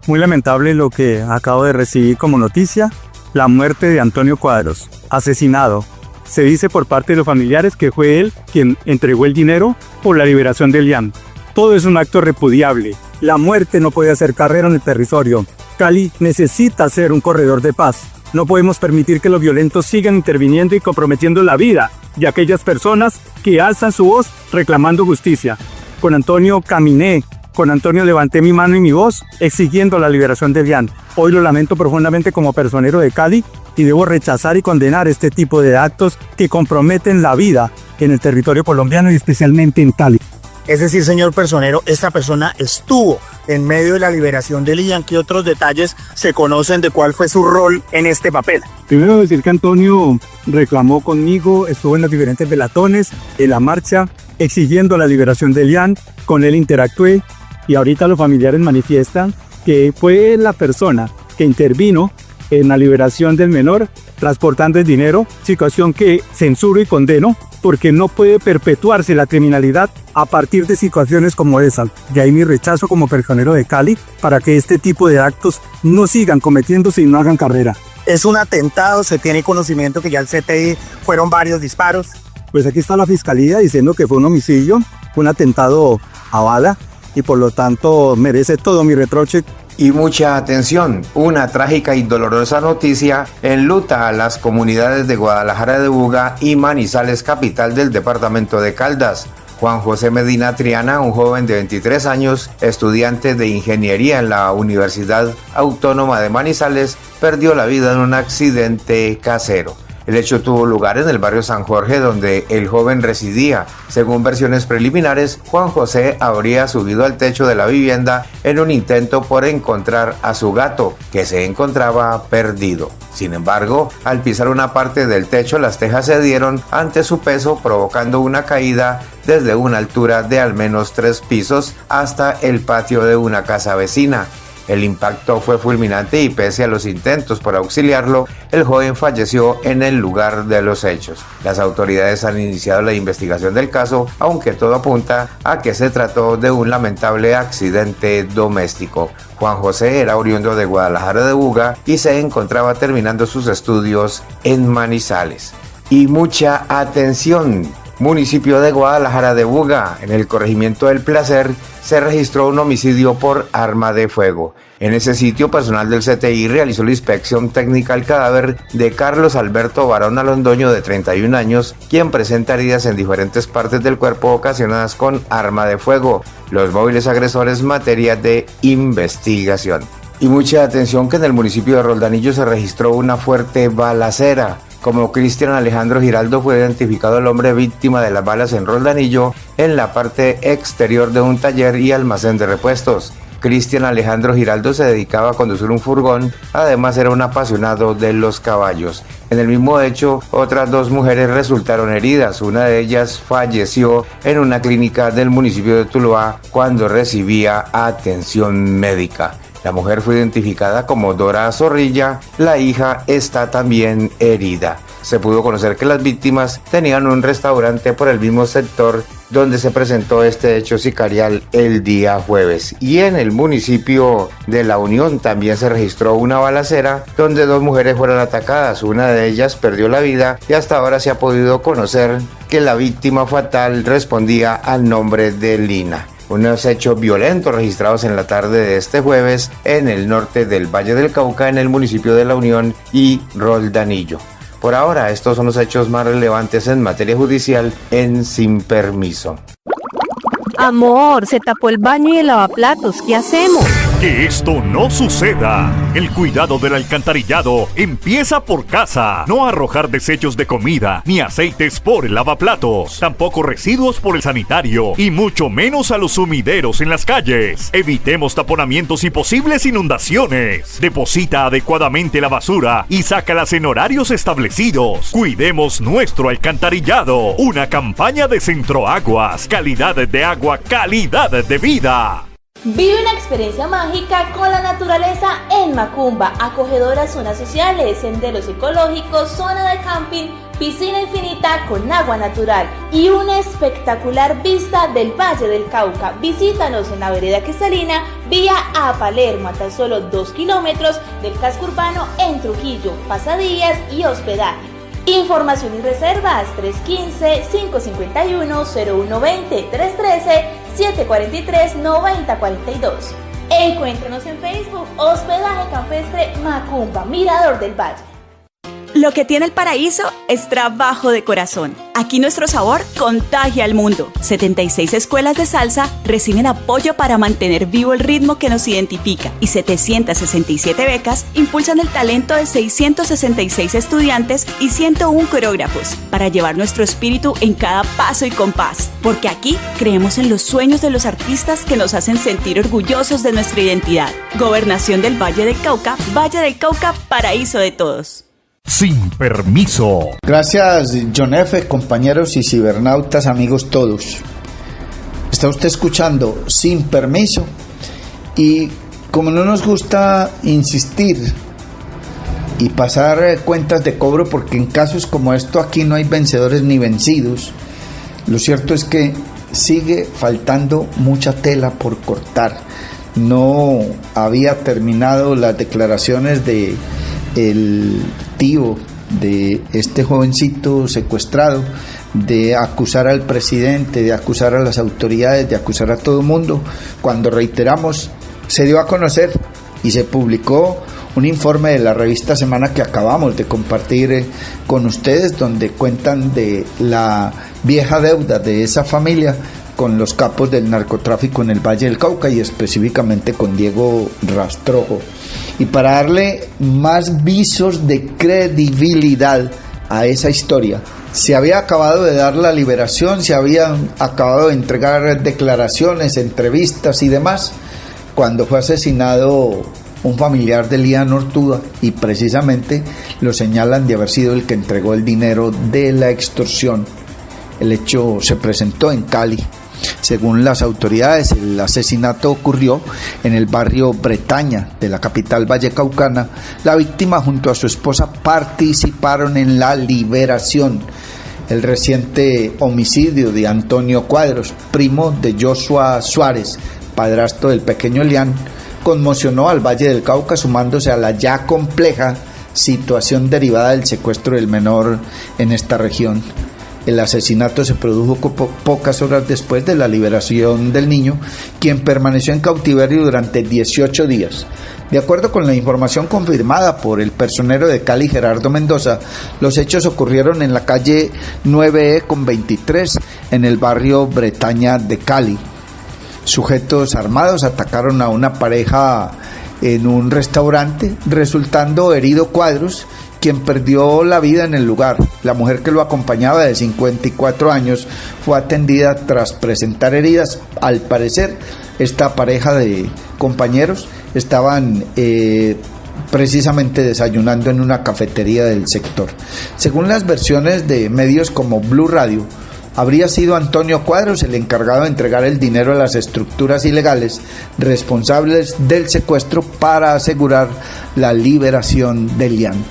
Muy lamentable lo que acabo de recibir como noticia, la muerte de Antonio Cuadros, asesinado. Se dice por parte de los familiares que fue él quien entregó el dinero por la liberación de Elian. Todo es un acto repudiable. La muerte no puede hacer carrera en el territorio. Cali necesita ser un corredor de paz. No podemos permitir que los violentos sigan interviniendo y comprometiendo la vida de aquellas personas que alzan su voz reclamando justicia. Con Antonio caminé, con Antonio levanté mi mano y mi voz exigiendo la liberación de Elian. Hoy lo lamento profundamente como personero de Cali y debo rechazar y condenar este tipo de actos que comprometen la vida en el territorio colombiano y especialmente en Cali. Es decir, señor personero, esta persona estuvo en medio de la liberación de Elian. ¿Qué otros detalles se conocen de cuál fue su rol en este papel? Primero decir que Antonio reclamó conmigo, estuvo en los diferentes velatones, en la marcha, exigiendo la liberación de Elian. Con él interactué y ahorita los familiares manifiestan que fue la persona que intervino en la liberación del menor, transportando el dinero, situación que censuro y condeno, porque no puede perpetuarse la criminalidad a partir de situaciones como esa. De ahí mi rechazo como personero de Cali para que este tipo de actos no sigan cometiéndose y no hagan carrera. ¿Es un atentado? ¿Se tiene conocimiento que ya el CTI fueron varios disparos? Pues aquí está la fiscalía diciendo que fue un homicidio, un atentado a bala. y por lo tanto merece todo mi reproche. Y mucha atención, una trágica y dolorosa noticia enluta a las comunidades de Guadalajara de Buga y Manizales, capital del departamento de Caldas. Juan José Medina Triana, un joven de 23 años, estudiante de ingeniería en la Universidad Autónoma de Manizales, perdió la vida en un accidente casero. El hecho tuvo lugar en el barrio San Jorge, donde el joven residía. Según versiones preliminares, Juan José habría subido al techo de la vivienda en un intento por encontrar a su gato, que se encontraba perdido. Sin embargo, al pisar una parte del techo, las tejas cedieron ante su peso, provocando una caída desde una altura de al menos 3 pisos hasta el patio de una casa vecina. El impacto fue fulminante y pese a los intentos por auxiliarlo, el joven falleció en el lugar de los hechos. Las autoridades han iniciado la investigación del caso, aunque todo apunta a que se trató de un lamentable accidente doméstico. Juan José era oriundo de Guadalajara de Buga y se encontraba terminando sus estudios en Manizales. Y mucha atención. Municipio de Guadalajara de Buga, en el corregimiento del Placer, se registró un homicidio por arma de fuego. En ese sitio, personal del CTI realizó la inspección técnica al cadáver de Carlos Alberto Barona Londoño, de 31 años, quien presenta heridas en diferentes partes del cuerpo ocasionadas con arma de fuego. Los móviles agresores, materia de investigación. Y mucha atención que en el municipio de Roldanillo se registró una fuerte balacera. Como Cristian Alejandro Giraldo, fue identificado el hombre víctima de las balas en Roldanillo en la parte exterior de un taller y almacén de repuestos. Cristian Alejandro Giraldo se dedicaba a conducir un furgón, además era un apasionado de los caballos. En el mismo hecho, otras 2 mujeres resultaron heridas, una de ellas falleció en una clínica del municipio de Tuluá cuando recibía atención médica. La mujer fue identificada como Dora Zorrilla, la hija está también herida. Se pudo conocer que las víctimas tenían un restaurante por el mismo sector donde se presentó este hecho sicarial el día jueves. Y en el municipio de La Unión también se registró una balacera donde 2 mujeres fueron atacadas. Una de ellas perdió la vida y hasta ahora se ha podido conocer que la víctima fatal respondía al nombre de Lina. Unos hechos violentos registrados en la tarde de este jueves en el norte del Valle del Cauca, en el municipio de La Unión y Roldanillo. Por ahora, estos son los hechos más relevantes en materia judicial en Sin Permiso. Amor, se tapó el baño y el lavaplatos, ¿qué hacemos? Que esto no suceda. El cuidado del alcantarillado empieza por casa. No arrojar desechos de comida ni aceites por el lavaplatos. Tampoco residuos por el sanitario y mucho menos a los sumideros en las calles. Evitemos taponamientos y posibles inundaciones. Deposita adecuadamente la basura y sácalas en horarios establecidos. Cuidemos nuestro alcantarillado. Una campaña de Centroaguas. Calidad de agua, calidad de vida. Vive una experiencia mágica con la naturaleza en Macumba, acogedoras zonas sociales, senderos ecológicos, zona de camping, piscina infinita con agua natural y una espectacular vista del Valle del Cauca. Visítanos en la vereda Cristalina, vía a Palermo, a tan solo 2 kilómetros del casco urbano en Trujillo, pasadías y hospedaje. Información y reservas 315-551-0120, 313-743-9042. Encuéntranos en Facebook, Hospedaje Campestre Macumba, Mirador del Valle. Lo que tiene el paraíso es trabajo de corazón. Aquí nuestro sabor contagia al mundo. 76 escuelas de salsa reciben apoyo para mantener vivo el ritmo que nos identifica y 767 becas impulsan el talento de 666 estudiantes y 101 coreógrafos para llevar nuestro espíritu en cada paso y compás. Porque aquí creemos en los sueños de los artistas que nos hacen sentir orgullosos de nuestra identidad. Gobernación del Valle del Cauca, paraíso de todos. Sin Permiso. Gracias, John F., compañeros y cibernautas, amigos todos. Está usted escuchando Sin Permiso y como no nos gusta insistir y pasar cuentas de cobro, porque en casos como esto aquí no hay vencedores ni vencidos, lo cierto es que sigue faltando mucha tela por cortar. No había terminado las declaraciones de el tío de este jovencito secuestrado, de acusar al presidente, de acusar a las autoridades, de acusar a todo el mundo, cuando reiteramos, se dio a conocer y se publicó un informe de la revista Semana que acabamos de compartir con ustedes, donde cuentan de la vieja deuda de esa familia con los capos del narcotráfico en el Valle del Cauca y específicamente con Diego Rastrojo. Y para darle más visos de credibilidad a esa historia, se había acabado de dar la liberación, se habían acabado de entregar declaraciones, entrevistas y demás, cuando fue asesinado un familiar de Lian Ortúa, y precisamente lo señalan de haber sido el que entregó el dinero de la extorsión. El hecho se presentó en Cali. Según las autoridades, el asesinato ocurrió en el barrio Bretaña de la capital vallecaucana. La víctima junto a su esposa participaron en la liberación. El reciente homicidio de Antonio Cuadros, primo de Joshua Suárez, padrastro del pequeño Lian, conmocionó al Valle del Cauca, sumándose a la ya compleja situación derivada del secuestro del menor en esta región. El asesinato se produjo pocas horas después de la liberación del niño, quien permaneció en cautiverio durante 18 días. De acuerdo con la información confirmada por el personero de Cali, Gerardo Mendoza, los hechos ocurrieron en la calle 9E con 23, en el barrio Bretaña de Cali. Sujetos armados atacaron a una pareja en un restaurante, resultando herido Cuadros, quien perdió la vida en el lugar. La mujer que lo acompañaba, de 54 años, fue atendida tras presentar heridas. Al parecer, esta pareja de compañeros estaban precisamente desayunando en una cafetería del sector. Según las versiones de medios como Blue Radio, habría sido Antonio Cuadros el encargado de entregar el dinero a las estructuras ilegales responsables del secuestro para asegurar la liberación de Lian.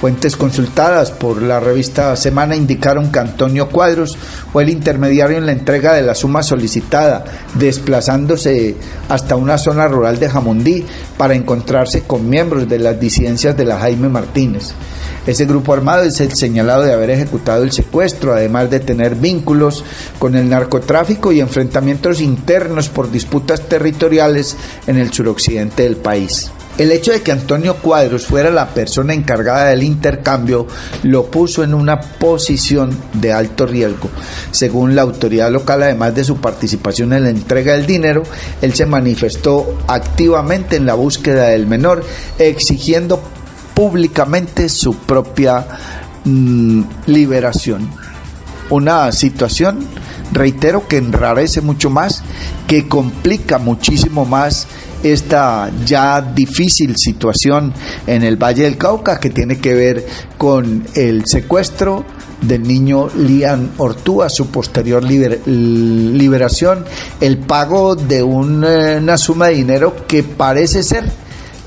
Fuentes consultadas por la revista Semana indicaron que Antonio Cuadros fue el intermediario en la entrega de la suma solicitada, desplazándose hasta una zona rural de Jamundí para encontrarse con miembros de las disidencias de la Jaime Martínez. Ese grupo armado es el señalado de haber ejecutado el secuestro, además de tener vínculos con el narcotráfico y enfrentamientos internos por disputas territoriales en el suroccidente del país. El hecho de que Antonio Cuadros fuera la persona encargada del intercambio lo puso en una posición de alto riesgo. Según la autoridad local, además de su participación en la entrega del dinero, él se manifestó activamente en la búsqueda del menor, exigiendo públicamente su propia liberación. Una situación, reitero, que enrarece mucho más, que complica muchísimo más esta ya difícil situación en el Valle del Cauca, que tiene que ver con el secuestro del niño Lian Ortúa, su posterior liberación, el pago de una suma de dinero que parece ser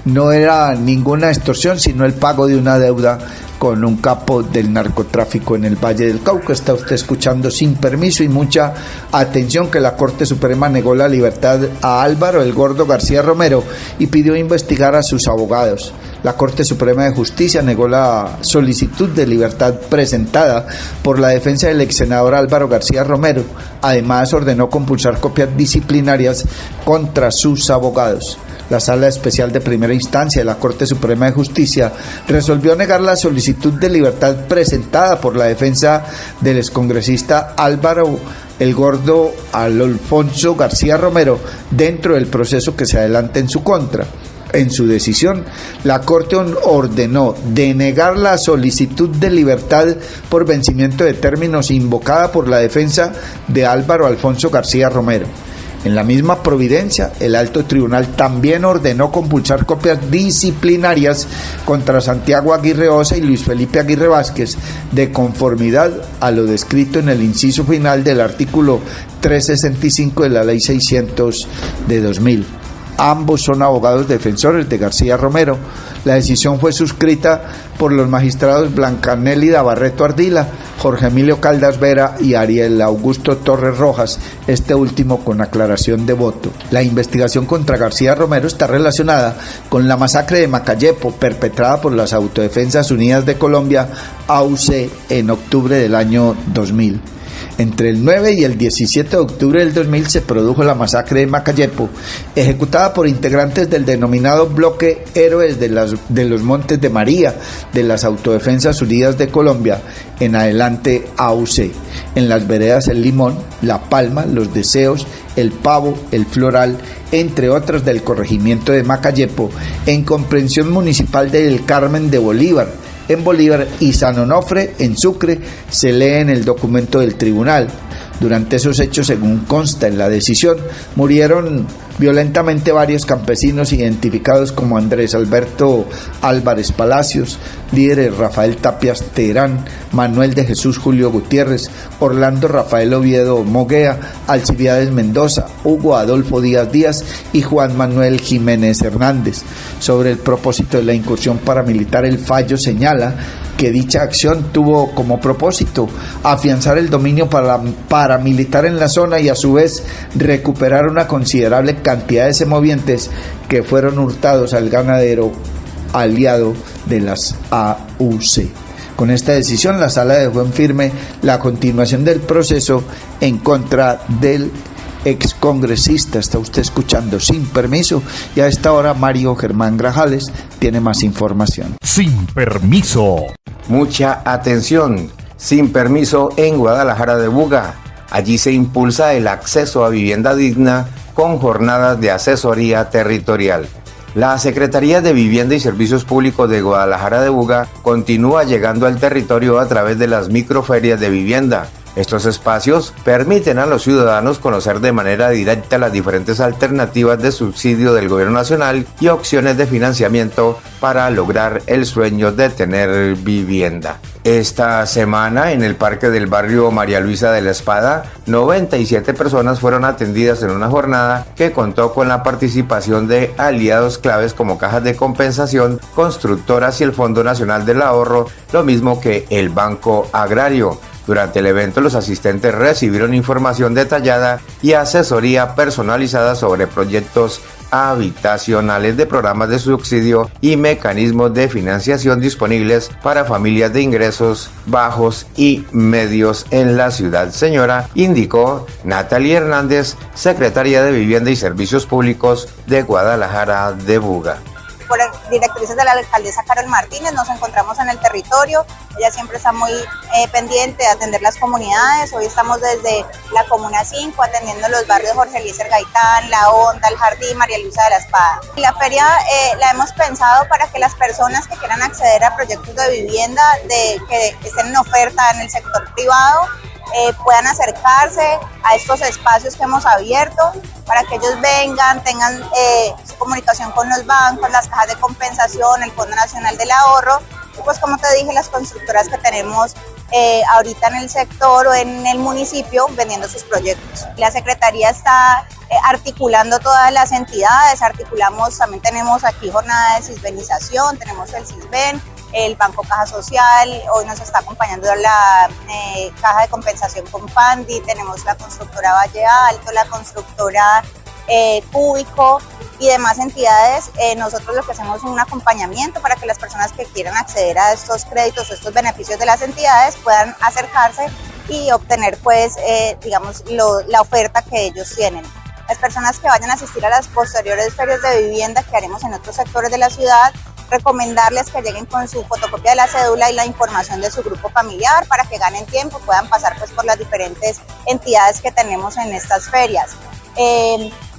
no era ninguna extorsión, sino el pago de una deuda con un capo del narcotráfico en el Valle del Cauca. Está usted escuchando Sin Permiso, y mucha atención que la Corte Suprema negó la libertad a Álvaro el Gordo García Romero y pidió investigar a sus abogados. La Corte Suprema de Justicia negó la solicitud de libertad presentada por la defensa del ex senador Álvaro García Romero. Además, ordenó compulsar copias disciplinarias contra sus abogados. La Sala Especial de Primera Instancia de la Corte Suprema de Justicia resolvió negar la solicitud de libertad presentada por la defensa del excongresista Álvaro el Gordo Alfonso García Romero dentro del proceso que se adelanta en su contra. En su decisión, la Corte ordenó denegar la solicitud de libertad por vencimiento de términos invocada por la defensa de Álvaro Alfonso García Romero. En la misma providencia, el alto tribunal también ordenó compulsar copias disciplinarias contra Santiago Aguirre Osa y Luis Felipe Aguirre Vázquez, de conformidad a lo descrito en el inciso final del artículo 365 de la Ley 600 de 2000. Ambos son abogados defensores de García Romero. La decisión fue suscrita por los magistrados Blancanélida Barreto Ardila, Jorge Emilio Caldas Vera y Ariel Augusto Torres Rojas, este último con aclaración de voto. La investigación contra García Romero está relacionada con la masacre de Macayepo, perpetrada por las Autodefensas Unidas de Colombia, AUC, en octubre del año 2000. Entre el 9 y el 17 de octubre del 2000 se produjo la masacre de Macayepo, ejecutada por integrantes del denominado Bloque Héroes de los Montes de María de las Autodefensas Unidas de Colombia, en adelante AUC, en las veredas El Limón, La Palma, Los Deseos, El Pavo, El Floral, entre otras del corregimiento de Macayepo, en comprensión municipal del Carmen de Bolívar, en Bolívar, y San Onofre, en Sucre, se lee en el documento del tribunal. Durante esos hechos, según consta en la decisión, murieron violentamente varios campesinos identificados como Andrés Alberto Álvarez Palacios, líderes Rafael Tapias Terán, Manuel de Jesús Julio Gutiérrez, Orlando Rafael Oviedo Moguea, Alcibiades Mendoza, Hugo Adolfo Díaz Díaz y Juan Manuel Jiménez Hernández. Sobre el propósito de la incursión paramilitar, el fallo señala que dicha acción tuvo como propósito afianzar el dominio paramilitar en la zona y a su vez recuperar una considerable cantidad de semovientes que fueron hurtados al ganadero aliado de las AUC. Con esta decisión, la sala dejó en firme la continuación del proceso en contra del excongresista. Está usted escuchando Sin Permiso, y a esta hora Mario Germán Grajales tiene más información. Sin Permiso. Mucha atención. Sin Permiso en Guadalajara de Buga. Allí se impulsa el acceso a vivienda digna con jornadas de asesoría territorial. La Secretaría de Vivienda y Servicios Públicos de Guadalajara de Buga continúa llegando al territorio a través de las microferias de vivienda. Estos espacios permiten a los ciudadanos conocer de manera directa las diferentes alternativas de subsidio del gobierno nacional y opciones de financiamiento para lograr el sueño de tener vivienda. Esta semana, en el Parque del Barrio María Luisa de la Espada, 97 personas fueron atendidas en una jornada que contó con la participación de aliados claves como Cajas de Compensación, Constructoras y el Fondo Nacional del Ahorro, lo mismo que el Banco Agrario. Durante el evento, los asistentes recibieron información detallada y asesoría personalizada sobre proyectos habitacionales de programas de subsidio y mecanismos de financiación disponibles para familias de ingresos bajos y medios en la ciudad. Señora, indicó Natalia Hernández, secretaria de Vivienda y Servicios Públicos de Guadalajara de Buga. Por directrices de la alcaldesa Carol Martínez, nos encontramos en el territorio. Ella siempre está muy pendiente de atender las comunidades. Hoy estamos desde la Comuna 5 atendiendo los barrios Jorge Eliezer Gaitán, La Honda, El Jardín, María Luisa de la Espada. La feria la hemos pensado para que las personas que quieran acceder a proyectos de vivienda que estén en oferta en el sector privado puedan acercarse a estos espacios que hemos abierto para que ellos vengan, tengan su comunicación con los bancos, las cajas de compensación, el Fondo Nacional del Ahorro, y pues como te dije, las constructoras que tenemos ahorita en el sector o en el municipio vendiendo sus proyectos. La Secretaría está articulando todas las entidades, también tenemos aquí jornada de cisbenización, tenemos el Cisben, el Banco Caja Social, hoy nos está acompañando la Caja de Compensación con Pandi, tenemos la constructora Valle Alto, la constructora Cúbico y demás entidades. Nosotros lo que hacemos es un acompañamiento para que las personas que quieran acceder a estos créditos, estos beneficios de las entidades puedan acercarse y obtener pues la oferta que ellos tienen. Las personas que vayan a asistir a las posteriores ferias de vivienda que haremos en otros sectores de la ciudad, recomendarles que lleguen con su fotocopia de la cédula y la información de su grupo familiar para que ganen tiempo, puedan pasar pues por las diferentes entidades que tenemos en estas ferias.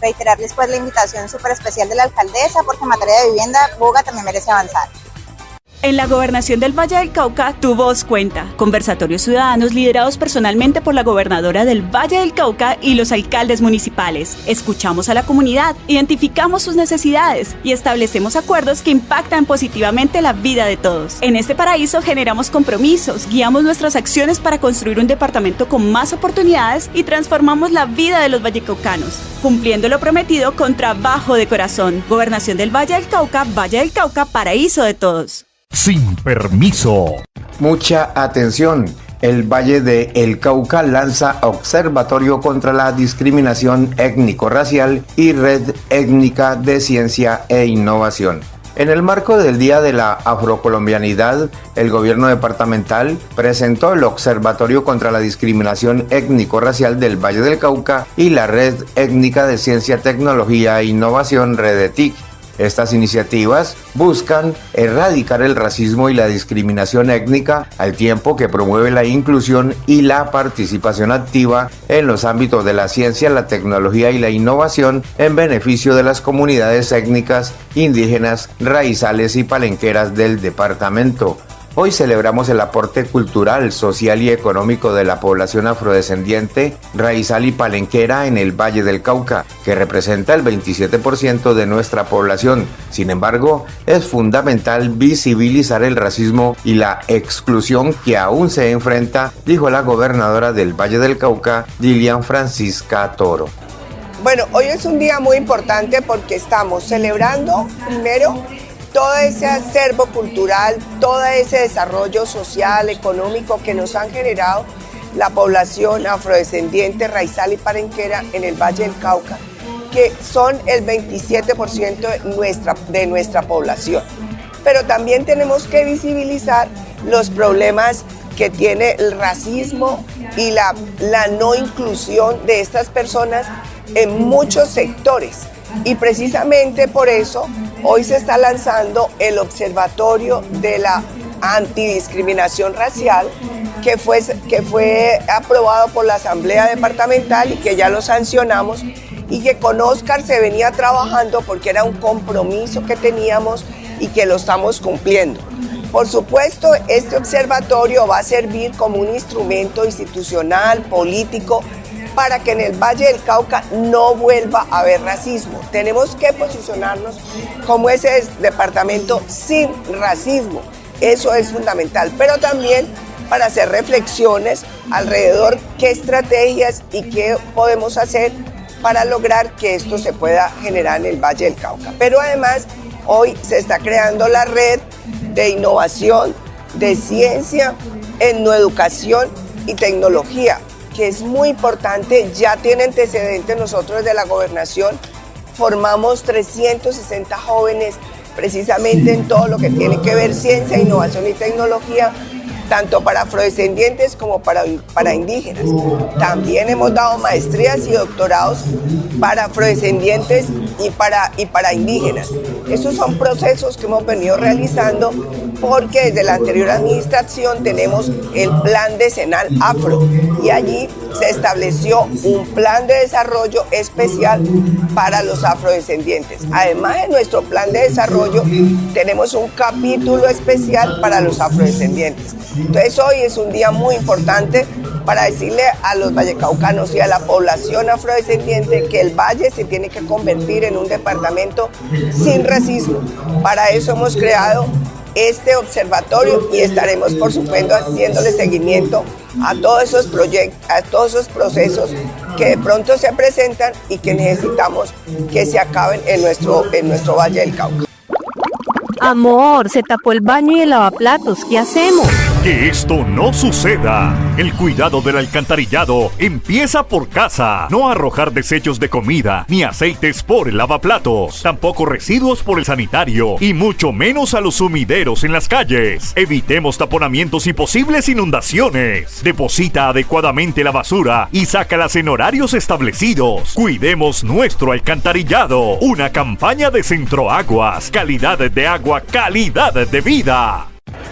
Reiterarles pues la invitación súper especial de la alcaldesa, porque en materia de vivienda Buga también merece avanzar. En la Gobernación del Valle del Cauca, tu voz cuenta. Conversatorios ciudadanos liderados personalmente por la gobernadora del Valle del Cauca y los alcaldes municipales. Escuchamos a la comunidad, identificamos sus necesidades y establecemos acuerdos que impactan positivamente la vida de todos. En este paraíso generamos compromisos, guiamos nuestras acciones para construir un departamento con más oportunidades y transformamos la vida de los vallecaucanos, cumpliendo lo prometido con trabajo de corazón. Gobernación del Valle del Cauca, paraíso de todos. Sin permiso. Mucha atención. El Valle de El Cauca lanza Observatorio contra la Discriminación Étnico-Racial y Red Étnica de Ciencia e Innovación. En el marco del Día de la Afrocolombianidad, el gobierno departamental presentó el Observatorio contra la Discriminación Étnico-Racial del Valle del Cauca y la Red Étnica de Ciencia, Tecnología e Innovación, REDETIC. Estas iniciativas buscan erradicar el racismo y la discriminación étnica al tiempo que promueve la inclusión y la participación activa en los ámbitos de la ciencia, la tecnología y la innovación en beneficio de las comunidades étnicas, indígenas, raizales y palenqueras del departamento. Hoy celebramos el aporte cultural, social y económico de la población afrodescendiente, raizal y palenquera en el Valle del Cauca, que representa el 27% de nuestra población. Sin embargo, es fundamental visibilizar el racismo y la exclusión que aún se enfrenta, dijo la gobernadora del Valle del Cauca, Dilian Francisca Toro. Bueno, hoy es un día muy importante porque estamos celebrando, primero, todo ese acervo cultural, todo ese desarrollo social, económico que nos han generado la población afrodescendiente, raizal y palenquera en el Valle del Cauca, que son el 27% de nuestra población. Pero también tenemos que visibilizar los problemas que tiene el racismo y la no inclusión de estas personas en muchos sectores. Y precisamente por eso hoy se está lanzando el Observatorio de la Antidiscriminación Racial que fue aprobado por la Asamblea Departamental y que ya lo sancionamos y que con Oscar se venía trabajando porque era un compromiso que teníamos y que lo estamos cumpliendo. Por supuesto, este observatorio va a servir como un instrumento institucional, político, para que en el Valle del Cauca no vuelva a haber racismo. Tenemos que posicionarnos como ese departamento sin racismo. Eso es fundamental, pero también para hacer reflexiones alrededor qué estrategias y qué podemos hacer para lograr que esto se pueda generar en el Valle del Cauca. Pero además, hoy se está creando la red de innovación, de ciencia, etnoeducación y tecnología, que es muy importante, ya tiene antecedentes. Nosotros desde la gobernación formamos 360 jóvenes precisamente en todo lo que tiene que ver ciencia, innovación y tecnología, tanto para afrodescendientes como para indígenas. También hemos dado maestrías y doctorados para afrodescendientes y para indígenas. Estos son procesos que hemos venido realizando porque desde la anterior administración tenemos el plan decenal afro y allí se estableció un plan de desarrollo especial para los afrodescendientes. Además de nuestro plan de desarrollo, tenemos un capítulo especial para los afrodescendientes. Entonces hoy es un día muy importante para decirle a los vallecaucanos y a la población afrodescendiente que el Valle se tiene que convertir en un departamento sin racismo. Para eso hemos creado este observatorio y estaremos, por supuesto, haciéndole seguimiento a todos esos proyectos, a todos esos procesos que de pronto se presentan y que necesitamos que se acaben en nuestro Valle del Cauca. Amor, se tapó el baño y el lavaplatos, ¿qué hacemos? Que esto no suceda. El cuidado del alcantarillado empieza por casa. No arrojar desechos de comida ni aceites por el lavaplatos. Tampoco residuos por el sanitario y mucho menos a los sumideros en las calles. Evitemos taponamientos y posibles inundaciones. Deposita adecuadamente la basura y sácalas en horarios establecidos. Cuidemos nuestro alcantarillado. Una campaña de Centroaguas. Calidad de agua, calidad de vida.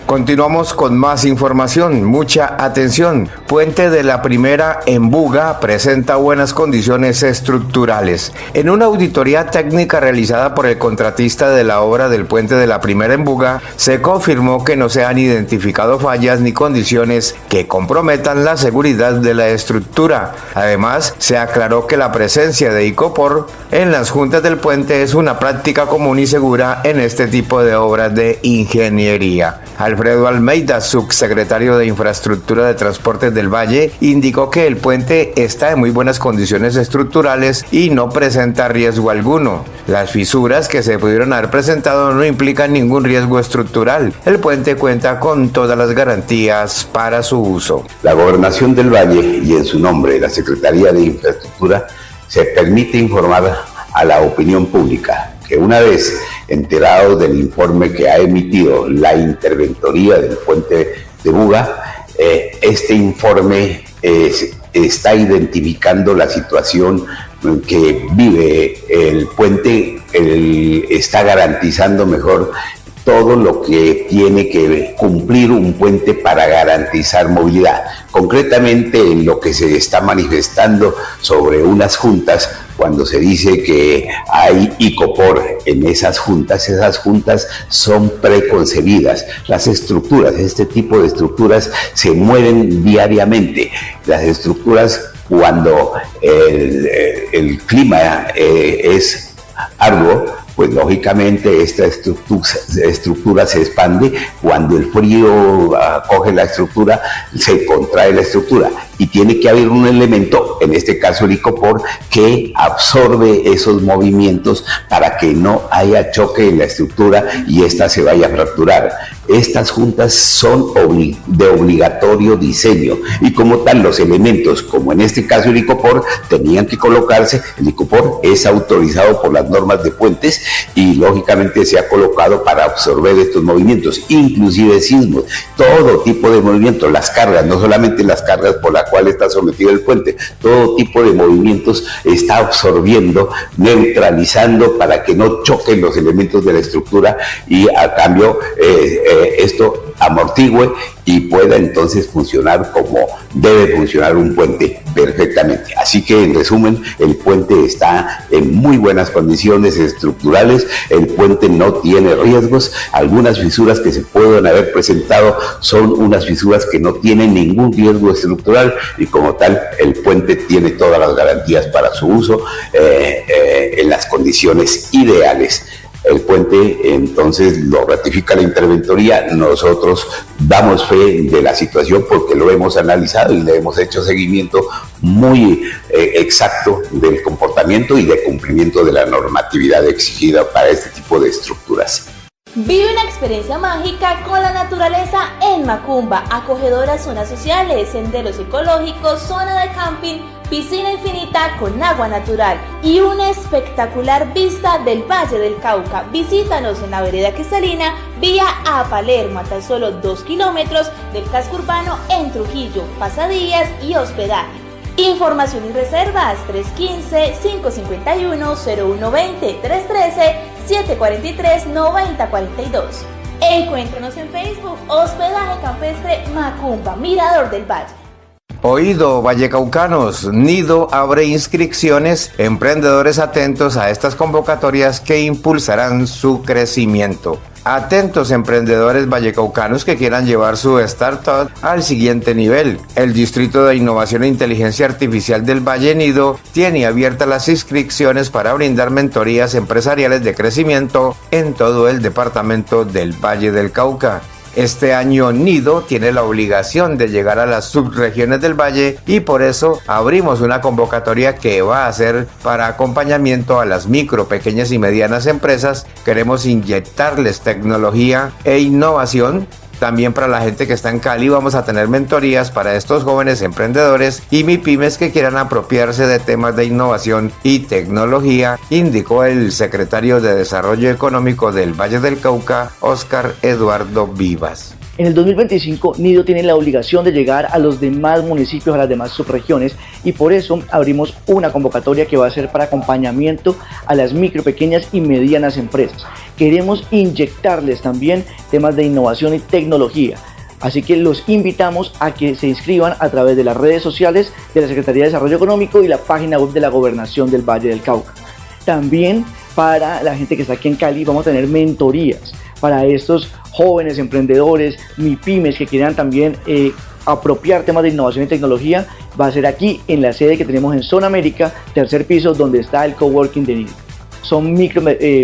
Continuamos con más información, mucha atención. Puente de la Primera en Buga presenta buenas condiciones estructurales. En una auditoría técnica realizada por el contratista de la obra del Puente de la Primera en Buga, se confirmó que no se han identificado fallas ni condiciones que comprometan la seguridad de la estructura. Además, se aclaró que la presencia de Icopor en las juntas del puente es una práctica común y segura en este tipo de obras de ingeniería. Alfredo Almeida, subsecretario de Infraestructura de Transportes del Valle, indicó que el puente está en muy buenas condiciones estructurales y no presenta riesgo alguno. Las fisuras que se pudieron haber presentado no implican ningún riesgo estructural. El puente cuenta con todas las garantías para su uso. La Gobernación del Valle y en su nombre la Secretaría de Infraestructura se permite informar a la opinión pública que una vez enterados del informe que ha emitido la Interventoría del Puente de Buga, este informe está identificando la situación que vive el puente, está garantizando mejor todo lo que tiene que cumplir un puente para garantizar movilidad. Concretamente, en lo que se está manifestando sobre unas juntas, cuando se dice que hay Icopor en esas juntas son preconcebidas. Las estructuras, este tipo de estructuras se mueven diariamente. Las estructuras, cuando el clima es arduo, pues lógicamente esta estructura se expande. Cuando el frío coge la estructura, se contrae la estructura y tiene que haber un elemento, en este caso el Icopor, que absorbe esos movimientos para que no haya choque en la estructura y ésta se vaya a fracturar. Estas juntas son de obligatorio diseño y como tal los elementos, como en este caso el Icopor, tenían que colocarse. El Icopor es autorizado por las normas de puentes y lógicamente se ha colocado para absorber estos movimientos, inclusive sismos, todo tipo de movimientos, las cargas, no solamente las cargas por las cuales está sometido el puente, todo tipo de movimientos está absorbiendo, neutralizando para que no choquen los elementos de la estructura y a cambio esto amortigüe y pueda entonces funcionar como debe funcionar un puente perfectamente. Así que en resumen, el puente está en muy buenas condiciones estructurales, el puente no tiene riesgos. Algunas fisuras que se pueden haber presentado son unas fisuras que no tienen ningún riesgo estructural y como tal el puente tiene todas las garantías para su uso en las condiciones ideales. El puente entonces lo ratifica la Interventoría, nosotros damos fe de la situación porque lo hemos analizado y le hemos hecho seguimiento muy exacto del comportamiento y de cumplimiento de la normatividad exigida para este tipo de estructuras. Vive una experiencia mágica con la naturaleza en Macumba, acogedoras zonas sociales, senderos ecológicos, zona de camping, piscina infinita con agua natural y una espectacular vista del Valle del Cauca. Visítanos en la vereda Cristalina, vía a Palermo, a tan solo 2 kilómetros del casco urbano en Trujillo, pasadías y hospedaje. Información y reservas 315-551-0120, 313-743-9042. Encuéntranos en Facebook, Hospedaje Campestre Macumba, Mirador del Valle. Oído, vallecaucanos, Nido abre inscripciones, emprendedores atentos a estas convocatorias que impulsarán su crecimiento. Atentos emprendedores vallecaucanos que quieran llevar su startup al siguiente nivel. El Distrito de Innovación e Inteligencia Artificial del Valle Nido tiene abiertas las inscripciones para brindar mentorías empresariales de crecimiento en todo el departamento del Valle del Cauca. Este año Nido tiene la obligación de llegar a las subregiones del Valle y por eso abrimos una convocatoria que va a ser para acompañamiento a las micro, pequeñas y medianas empresas. Queremos inyectarles tecnología e innovación. También para la gente que está en Cali vamos a tener mentorías para estos jóvenes emprendedores y MIPYMES que quieran apropiarse de temas de innovación y tecnología, indicó el secretario de Desarrollo Económico del Valle del Cauca, Óscar Eduardo Vivas. En el 2025, Nido tiene la obligación de llegar a los demás municipios, a las demás subregiones, y por eso abrimos una convocatoria que va a ser para acompañamiento a las micro, pequeñas y medianas empresas. Queremos inyectarles también temas de innovación y tecnología. Así que los invitamos a que se inscriban a través de las redes sociales de la Secretaría de Desarrollo Económico y la página web de la Gobernación del Valle del Cauca. También para la gente que está aquí en Cali vamos a tener mentorías para estos jóvenes emprendedores, MIPYMES que quieran también apropiar temas de innovación y tecnología. Va a ser aquí en la sede que tenemos en Zona América, tercer piso, donde está el coworking de Nido. Son micro,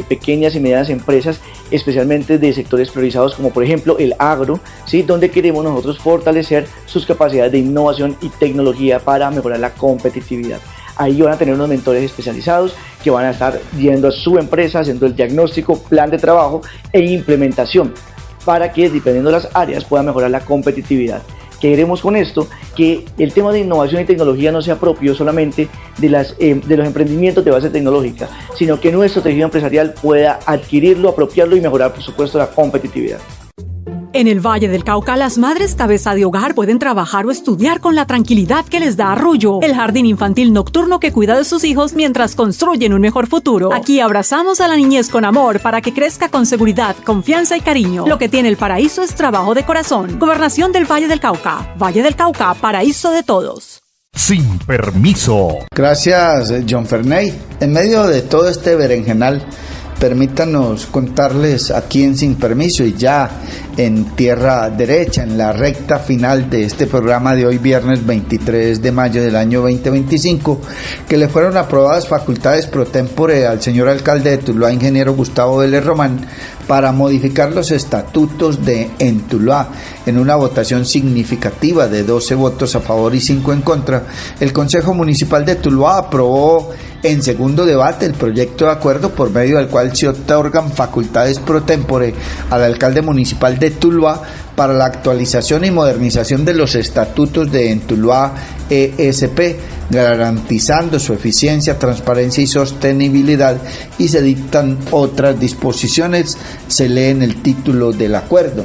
pequeñas y medianas empresas, especialmente de sectores priorizados como por ejemplo el agro, ¿sí? Donde queremos nosotros fortalecer sus capacidades de innovación y tecnología para mejorar la competitividad. Ahí van a tener unos mentores especializados que van a estar yendo a su empresa, haciendo el diagnóstico, plan de trabajo e implementación para que, dependiendo de las áreas, puedan mejorar la competitividad. Queremos con esto que el tema de innovación y tecnología no sea propio solamente de los emprendimientos de base tecnológica, sino que nuestro tejido empresarial pueda adquirirlo, apropiarlo y mejorar, por supuesto, la competitividad. En el Valle del Cauca, las madres cabeza de hogar pueden trabajar o estudiar con la tranquilidad que les da Arrullo, el jardín infantil nocturno que cuida de sus hijos mientras construyen un mejor futuro. Aquí abrazamos a la niñez con amor para que crezca con seguridad, confianza y cariño. Lo que tiene el paraíso es trabajo de corazón. Gobernación del Valle del Cauca. Valle del Cauca, paraíso de todos. Sin permiso. Gracias, John Ferney. En medio de todo este berenjenal, permítanos contarles aquí en Sin Permiso y ya en tierra derecha, en la recta final de este programa de hoy, viernes 23 de mayo del año 2025, que le fueron aprobadas facultades pro tempore al señor alcalde de Tuluá, ingeniero Gustavo Vélez Román, para modificar los estatutos de Tuluá. En una votación significativa de 12 votos a favor y 5 en contra, el Consejo Municipal de Tuluá aprobó en segundo debate el proyecto de acuerdo por medio del cual se otorgan facultades pro tempore al alcalde municipal de Tuluá para la actualización y modernización de los estatutos de Tuluá ESP, garantizando su eficiencia, transparencia y sostenibilidad, y se dictan otras disposiciones. Se lee en el título del acuerdo.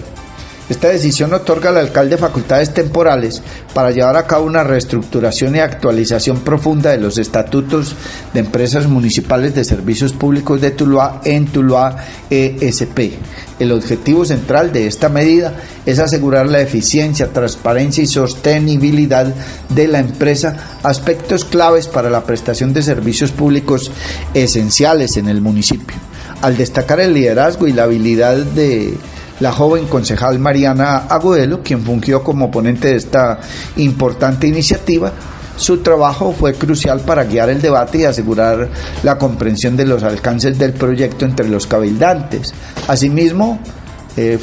Esta decisión otorga al alcalde facultades temporales para llevar a cabo una reestructuración y actualización profunda de los estatutos de empresas municipales de servicios públicos de Tuluá en Tuluá ESP. El objetivo central de esta medida es asegurar la eficiencia, transparencia y sostenibilidad de la empresa, aspectos claves para la prestación de servicios públicos esenciales en el municipio. Al destacar el liderazgo y la habilidad de la joven concejal Mariana Agudelo, quien fungió como ponente de esta importante iniciativa, su trabajo fue crucial para guiar el debate y asegurar la comprensión de los alcances del proyecto entre los cabildantes. Asimismo,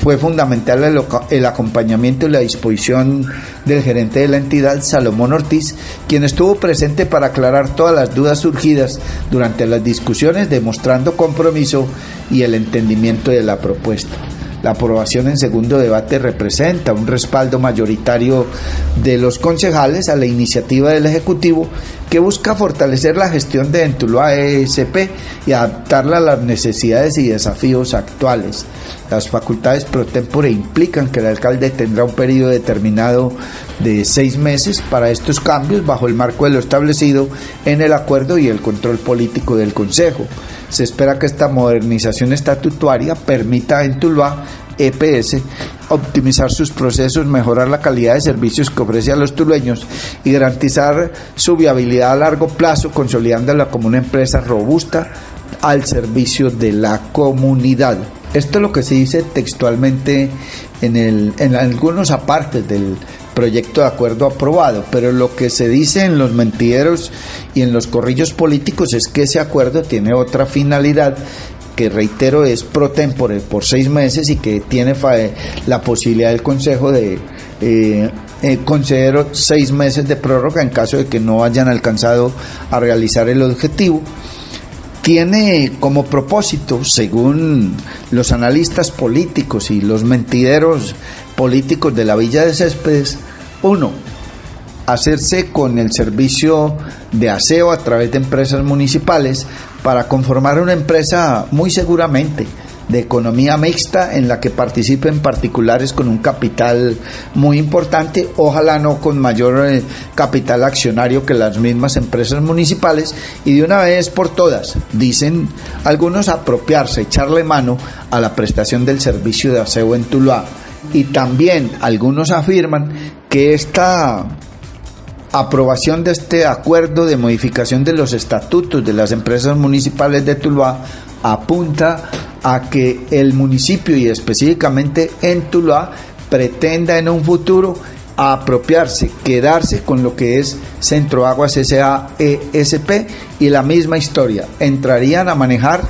fue fundamental el acompañamiento y la disposición del gerente de la entidad, Salomón Ortiz, quien estuvo presente para aclarar todas las dudas surgidas durante las discusiones, demostrando compromiso y el entendimiento de la propuesta. La aprobación en segundo debate representa un respaldo mayoritario de los concejales a la iniciativa del Ejecutivo, que busca fortalecer la gestión de Tuluá ESP y adaptarla a las necesidades y desafíos actuales. Las facultades pro tempore implican que el alcalde tendrá un periodo determinado de 6 meses para estos cambios, bajo el marco de lo establecido en el acuerdo y el control político del Consejo. Se espera que esta modernización estatutaria permita a Tuluá EPS optimizar sus procesos, mejorar la calidad de servicios que ofrece a los tulueños y garantizar su viabilidad a largo plazo, consolidándola como una empresa robusta al servicio de la comunidad. Esto es lo que se dice textualmente en algunos apartes del proyecto de acuerdo aprobado, pero lo que se dice en los mentideros y en los corrillos políticos es que ese acuerdo tiene otra finalidad, que reitero es pro tempore por 6 meses, y que tiene la posibilidad del Consejo de conceder 6 meses de prórroga en caso de que no hayan alcanzado a realizar el objetivo. Tiene como propósito, según los analistas políticos y los mentideros políticos de la Villa de Céspedes, 1. Hacerse con el servicio de aseo a través de empresas municipales para conformar una empresa muy seguramente de economía mixta en la que participen particulares con un capital muy importante, ojalá no con mayor capital accionario que las mismas empresas municipales, y de una vez por todas, dicen algunos, apropiarse, echarle mano a la prestación del servicio de aseo en Tuluá. Y también algunos afirman que esta aprobación de este acuerdo de modificación de los estatutos de las empresas municipales de Tuluá apunta a que el municipio, y específicamente en Tuluá, pretenda en un futuro apropiarse, quedarse con lo que es Centro Aguas S.A.E.S.P. y la misma historia, entrarían a manejar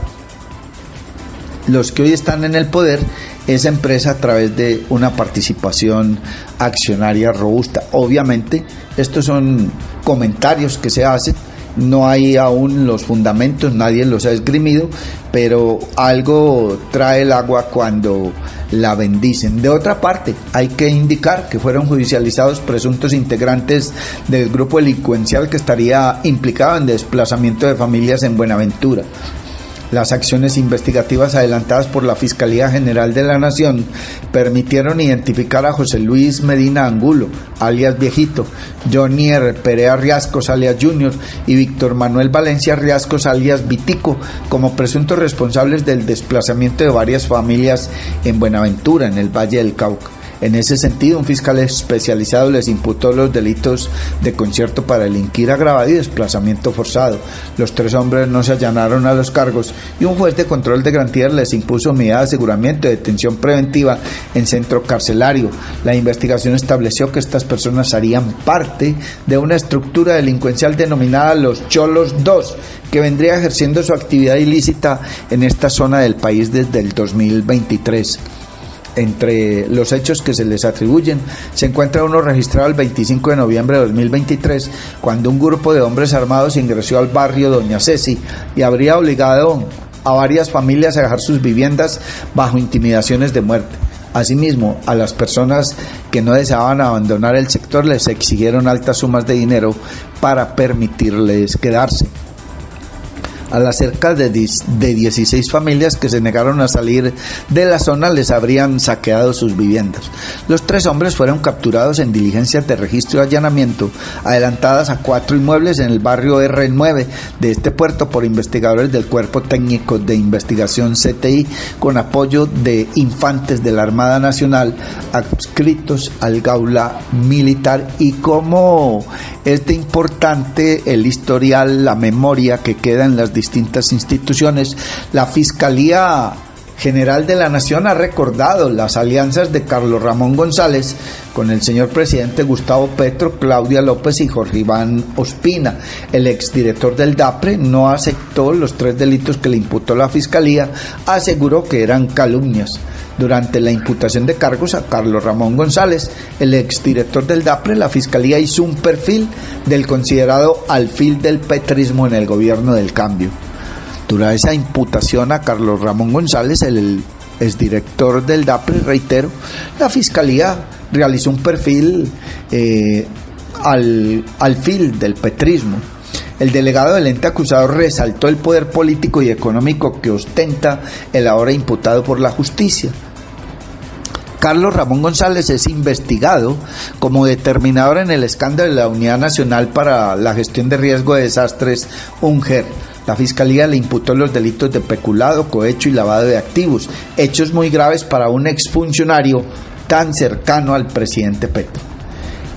los que hoy están en el poder esa empresa a través de una participación accionaria robusta. Obviamente, estos son comentarios que se hacen, no hay aún los fundamentos, nadie los ha esgrimido, pero algo trae el agua cuando la bendicen. De otra parte, hay que indicar que fueron judicializados presuntos integrantes del grupo delincuencial que estaría implicado en desplazamiento de familias en Buenaventura. Las acciones investigativas adelantadas por la Fiscalía General de la Nación permitieron identificar a José Luis Medina Angulo, alias Viejito, Jonier Perea Riascos, alias Junior, y Víctor Manuel Valencia Riascos, alias Vitico, como presuntos responsables del desplazamiento de varias familias en Buenaventura, en el Valle del Cauca. En ese sentido, un fiscal especializado les imputó los delitos de concierto para delinquir agravado y desplazamiento forzado. Los 3 hombres no se allanaron a los cargos y un juez de control de garantías les impuso medida de aseguramiento y detención preventiva en centro carcelario. La investigación estableció que estas personas harían parte de una estructura delincuencial denominada Los Cholos 2, que vendría ejerciendo su actividad ilícita en esta zona del país desde el 2023. Entre los hechos que se les atribuyen se encuentra uno registrado el 25 de noviembre de 2023, cuando un grupo de hombres armados ingresó al barrio Doña Ceci y habría obligado a varias familias a dejar sus viviendas bajo intimidaciones de muerte. Asimismo, a las personas que no deseaban abandonar el sector les exigieron altas sumas de dinero para permitirles quedarse. A las cerca de 16 familias que se negaron a salir de la zona les habrían saqueado sus viviendas. Los 3 hombres fueron capturados en diligencias de registro y allanamiento adelantadas a 4 inmuebles en el barrio R9 de este puerto por investigadores del Cuerpo Técnico de Investigación CTI, con apoyo de infantes de la Armada Nacional adscritos al Gaula Militar. Y como es de importante el historial, la memoria que queda en las distintas instituciones, la Fiscalía General de la Nación ha recordado las alianzas de Carlos Ramón González con el señor presidente Gustavo Petro, Claudia López y Jorge Iván Ospina. El exdirector del DAPRE no aceptó los 3 delitos que le imputó la Fiscalía, aseguró que eran calumnias. Durante la imputación de cargos a Carlos Ramón González, el exdirector del DAPRE, la Fiscalía hizo un perfil del considerado alfil del petrismo en el gobierno del cambio. Durante esa imputación a Carlos Ramón González, el exdirector del DAPRE, reitero, la Fiscalía realizó un perfil alfil del petrismo. El delegado del ente acusado resaltó el poder político y económico que ostenta el ahora imputado por la justicia. Carlos Ramón González es investigado como determinador en el escándalo de la Unidad Nacional para la Gestión de Riesgo de Desastres, UNGER. La Fiscalía le imputó los delitos de peculado, cohecho y lavado de activos, hechos muy graves para un exfuncionario tan cercano al presidente Petro.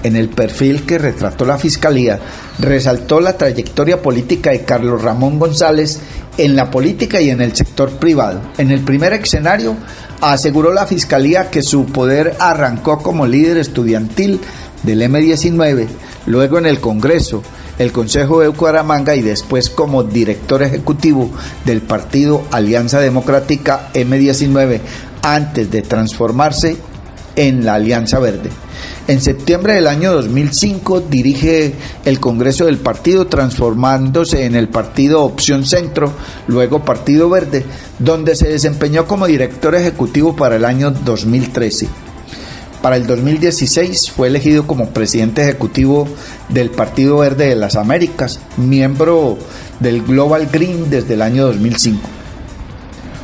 En el perfil que retrató la Fiscalía, resaltó la trayectoria política de Carlos Ramón González en la política y en el sector privado. En el primer escenario, aseguró la Fiscalía que su poder arrancó como líder estudiantil del M-19, luego en el Congreso, el Consejo de Bucaramanga y después como director ejecutivo del partido Alianza Democrática M-19, antes de transformarse en la Alianza Verde. En septiembre del año 2005 dirige el Congreso del partido, transformándose en el partido Opción Centro, luego Partido Verde, donde se desempeñó como director ejecutivo para el año 2013. Para el 2016 fue elegido como presidente ejecutivo del Partido Verde de las Américas, miembro del Global Green desde el año 2005.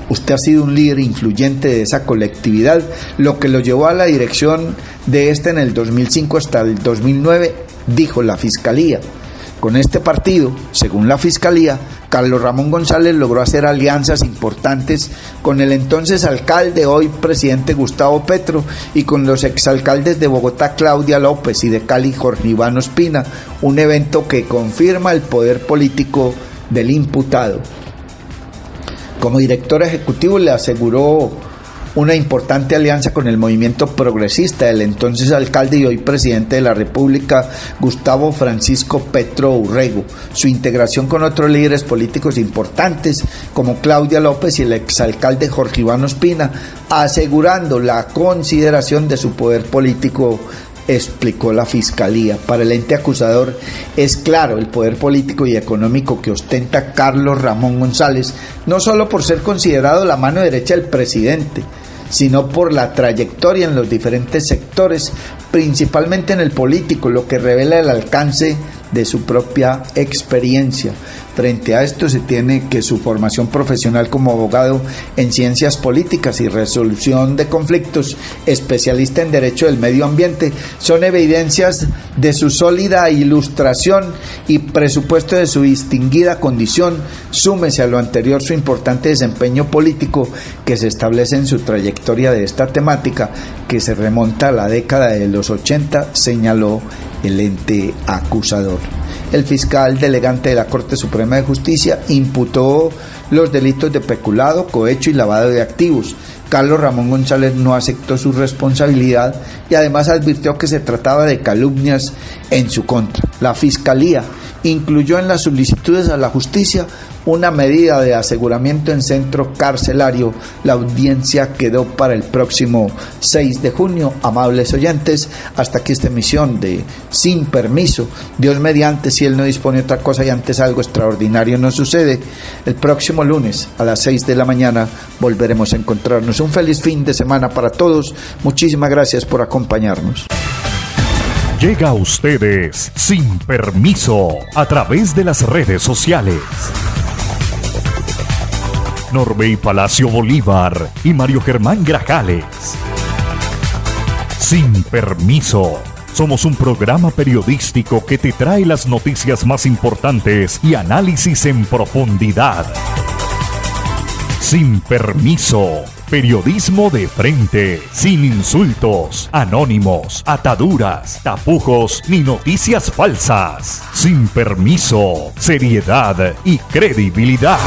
Usted ha sido un líder influyente de esa colectividad, lo que lo llevó a la dirección de en el 2005 hasta el 2009, dijo la Fiscalía. Con este partido, según la Fiscalía, Carlos Ramón González logró hacer alianzas importantes con el entonces alcalde, hoy presidente Gustavo Petro, y con los exalcaldes de Bogotá, Claudia López, y de Cali, Jorge Iván Ospina, un evento que confirma el poder político del imputado. Como director ejecutivo le aseguró una importante alianza con el movimiento progresista del entonces alcalde y hoy presidente de la República, Gustavo Francisco Petro Urrego, su integración con otros líderes políticos importantes como Claudia López y el exalcalde Jorge Iván Ospina, asegurando la consideración de su poder político, explicó la Fiscalía. Para el ente acusador es claro el poder político y económico que ostenta Carlos Ramón González, no solo por ser considerado la mano derecha del presidente, sino por la trayectoria en los diferentes sectores, principalmente en el político, lo que revela el alcance de su propia experiencia. Frente a esto se tiene que su formación profesional como abogado en ciencias políticas y resolución de conflictos, especialista en derecho del medio ambiente, son evidencias de su sólida ilustración y presupuesto de su distinguida condición. Súmese a lo anterior su importante desempeño político que se establece en su trayectoria de esta temática que se remonta a la década de los 80, señaló el ente acusador. El fiscal delegante de la Corte Suprema de Justicia imputó los delitos de peculado, cohecho y lavado de activos. Carlos Ramón González no aceptó su responsabilidad y además advirtió que se trataba de calumnias en su contra. La Fiscalía incluyó en las solicitudes a la justicia una medida de aseguramiento en centro carcelario. La audiencia quedó para el próximo 6 de junio. Amables oyentes, hasta aquí esta emisión de Sin Permiso. Dios mediante, si Él no dispone otra cosa y antes algo extraordinario no sucede, el próximo lunes a las 6 de la mañana volveremos a encontrarnos. Un feliz fin de semana para todos. Muchísimas gracias por acompañarnos. Llega a ustedes Sin Permiso a través de las redes sociales. Norbey Palacio Bolívar y Mario Germán Grajales. Sin Permiso. Somos un programa periodístico que te trae las noticias más importantes y análisis en profundidad. Sin Permiso. Periodismo de frente, sin insultos, anónimos, ataduras, tapujos ni noticias falsas. Sin Permiso, seriedad y credibilidad.